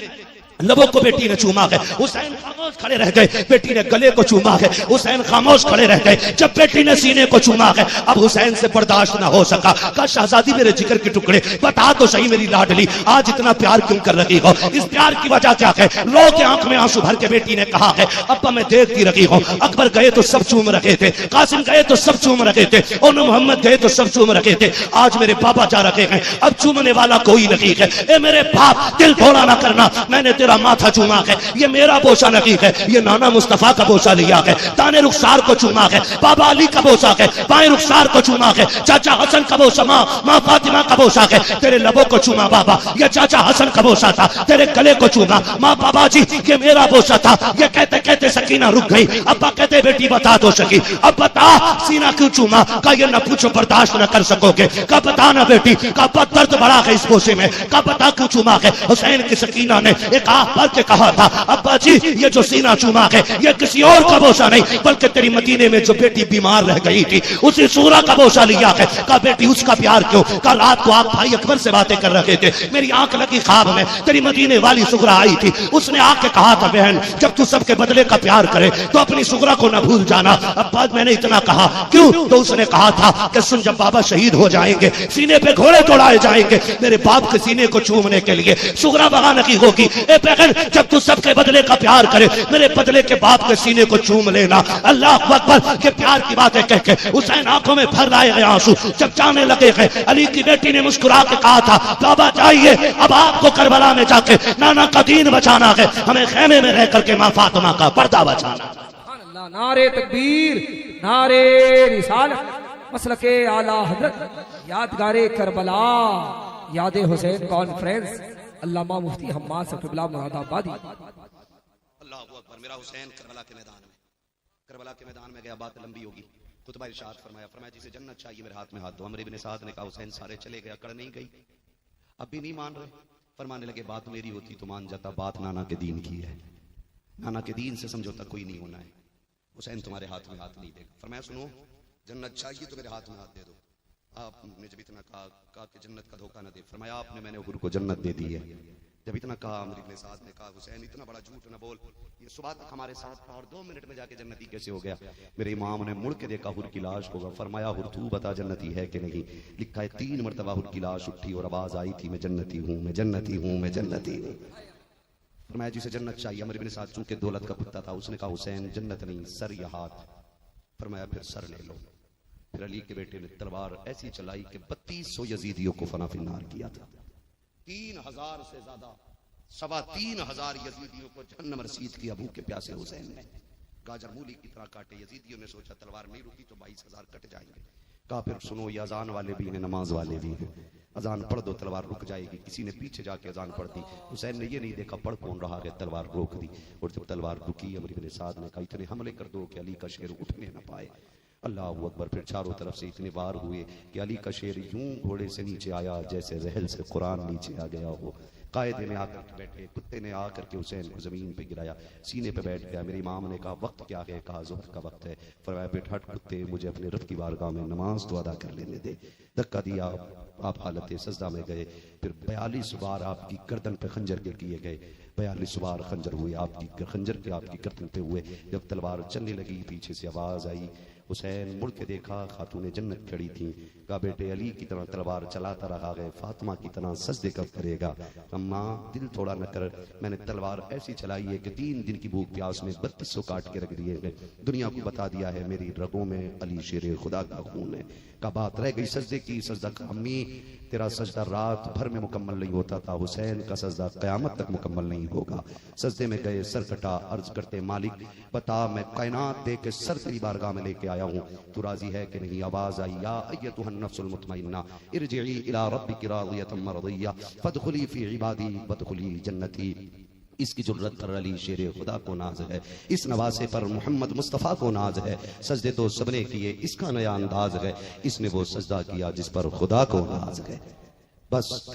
लबों को बेटी ने चूमा है, हुसैन खामोश खड़े रह गए, बेटी ने गले को चूमा है, हुसैन खामोश खड़े रह गए, जब बेटी ने सीने को चूमा है अब हुसैन से बर्दाश्त ना हो सका, कहा शहजादी मेरे जिगर के टुकड़े बता तो सही मेरी लाडली आज इतना प्यार क्यों कर रही हो, इस प्यार की वजह क्या है। लो के आंख में आंसू भर के बेटी ने कहा है अब्बा मैं देखती रही हूँ, अकबर गए तो सब चूम रहे थे, कासिम गए तो सब चूम रहे थे, और मोहम्मद गए तो सब चूम रहे थे, आज मेरे पापा जा रहे हैं, अब चूमने वाला कोई नहीं है। ए मेरे बाप दिल थोड़ा ना करना, मैंने तेरा माथा चूमा है, ये मेरा बोसा नहीं है, ये नाना मुस्तफा का बोसा लिया है, दाने रुखसार को चूमा है, बाबा अली का बोसा है, बाएं रुखसार को चूमा है, चाचा हसन का बोसा, माँ फातिमा का बोसा है, तेरे लबों को चूमा बाबा, ये चाचा हसन का बोसा था, तेरे गले को चूमा माँ बाबा जी ये मेरा बोसा था। ये कहते कहते सकीना रुक गई, अब्बा कहते बेटी बता तो सकी, अब बता सीना क्यों चूमा, का ये न पूछो बर्दाश्त न कर सकोगे, का बता ना बेटी, का दर्द बड़ा है इस बोसे में, का बता क्यों चूमा है। हुसैन की सकीना ने एक आंख भर के कहा था अब्बा जी ये जो सीना चूमा है ये किसी और का बोसा नहीं बल्कि तेरी मदीने में जो बेटी बीमार रह गई थी उसी सूरा का बोसा लिया है। का बेटी उसका प्यार क्यों, का रात को आप भाई अकबर से बातें कर रहे थे, मेरी आंख लगी ख्वाब में तेरी मदीने वाली सुगरा आई थी, उसने आके कहा था बहन जब तू सबके बदले का प्यार करे तो अपनी सुगरा को न भूल जाना। अब बाद मैंने इतना कहा क्यों, तो उसने कहा था कि सुन जब बाबा शहीद हो जाएंगे सीने पे घोड़े तोड़ाए जाएंगे, मेरे बाप के सीने को चूमने के लिए सुगरा बगाने की होगी। ए बहन जब तू सबके बदले का प्यार करे मेरे बदले के बाप के सीने को चूम लेना। अल्लाह अकबर के प्यार की बातें कह के हुसैन आंखों में भर लाए गए आंसू जब जाने लगे हैं। अली की बेटी ने मुस्कुरा के कहा था बाबा जाइए अब आपको करबला में जाके नाना का दीन बचाना है, हमें खेमे में रह करके माँ फातिमा का पर्दा बचाना। नारे तकबीर नारे रिसालत मसलके आला हजरत यादगारे करबला याद हुसैन कॉन्फ्रेंस अल्लामा मुफ्ती हम्माद सफीउल्लाह मुरादाबादी। अल्लाह अकबर। मेरा हुसैन करबला के मैदान में गया, बात लंबी होगी। खुतबा इरशाद फरमाया जिसे जन्नत चाहिए मेरे हाथ में हाथ दो। अमर इब्न साद ने कहा हुसैन सारे चले गए, अकड़ नहीं गई, अब भी नहीं मान रहे। फरमाने लगे बात मेरी होती तो मान जाता, बात नाना के दीन की है, नाना के दीन से समझौता कोई नहीं होना है। हुसैन तुम्हारे हाथ में हाथ नहीं देगा। फरमाया सुनो जन्नत चाहिए तो मेरे हाथ में हाथ दे दो। आपने जब इतना कहा कि जन्नत का धोखा न दे, फरमाया आपने मैंने हुजूर को जन्नत दे दी है। जब इतना कहा अमर इब्न साद ने कहा हुसैन इतना बड़ा झूठ न बोल, ये सुबह तक हमारे साथ था और 2 मिनट में जाके जन्नती कैसे हो गया। मेरे इमाम ने मुड़ के देखा हुर की लाश होगा, फरमाया हुर तू बता जन्नती है कि नहीं। लिखा है 3 मरतबा हुर की लाश उठी और आवाज आई थी मैं जन्नती हूँ, मैं जन्नती हूँ, मैं जन्नती हूँ। फरमाया जिसे जन्नत चाहिए। अमर इब्न साद चूंकि दौलत का कुत्ता था उसने कहा हुसैन जन्नत नहीं सर या हाथ। फरमाया फिर सर ले लो। फिर अली के बेटे ने तलवार ऐसी चलाई कि 3200 यजीदियों को फना फिन्नार किया था। 3000 से ज्यादा 3,2500 यजीदियों को जहन्नम रसीद किया भूखे प्यासे हुसैन ने। गाजर मूली की तरह काटे। यजीदियों ने सोचा तलवार नहीं रुकी तो 22,000 कट जाएंगे। कहा फिर सुनो ये अजान वाले भी हैं, नमाज वाले भी हैं, अजान पढ़ दो तलवार रुक जाएगी। किसी ने पीछे जाके अजान पढ़ दी, हुसैन ने ये नहीं देखा पढ़ कौन रहा है, तलवार रोक दी। और जब तलवार रुकी अमर इब्न साद ने कहा इतने हमले कर दो कि अली का शेर उठने न पाए। अल्लाह अकबर। फिर चारों तरफ से इतने वार हुए कि अली का शेर यूं घोड़े से नीचे आया जैसे रहल से कुरान नीचे आ गया हो। कायदे ने आकर बैठे, कुत्ते ने आकर के हुसैन को जमीन पे गिराया, सीने पे बैठ गया। मेरे इमाम ने कहा वक्त क्या है, कहा ज़ुहर का वक्त है। फरमाया बेटा हट कुत्ते, मुझे अपने रब की बारगाह में नमाज तो अदा कर लेने दे। धक्का दिया, आप हालत सजदा में गए। फिर 42 बार आपकी गर्दन पे खंजर गिर किए गए, 42 बार खंजर हुए आपकी खंजर के आपकी गर्दन पे हुए। जब तलवार चलने लगी पीछे से आवाज आई हुसैन मुड़ के देखा, खातून जन्नत खड़ी थी। कहा बेटे अली की तरह तलवार चलाता रहा है, फातिमा की तरह सजदे कब करेगा? अम्मा दिल थोड़ा न कर, मैंने तलवार ऐसी चलाई है कि 3 दिन की भूख प्यास में 3200 काट के रख दिए गए। दुनिया को बता दिया है मेरी रगों में अली शेर खुदा का खून है। का बात रह गई सजदे की, सजदा का। अम्मी तेरा सजदा रात भर में मुकम्मल नहीं होता था, हुसैन का सजदा क़यामत तक मुकम्मल नहीं होगा। सजदे में गए, सर कटा, अर्ज करते मालिक बता मैं कायनात दे के सर तेरी बारगाह में लेके आया हूँ, तू राजी है कि नहीं? आवाज आई, या अय्यतुहन नफ्सुल मुतमइन्ना इरजिई इला रब्बिकी रादियतम मरदिया फदखुली फी इबादी वदखुली जन्नती। इसकी जुर्रत पर अली शेर खुदा को नाज है, इस नवासे पर मोहम्मद मुस्तफ़ा को नाज है। सजदे तो सबने किए, इसका नया अंदाज है, इसने वो सजदा किया जिस पर खुदा को नाज है। बस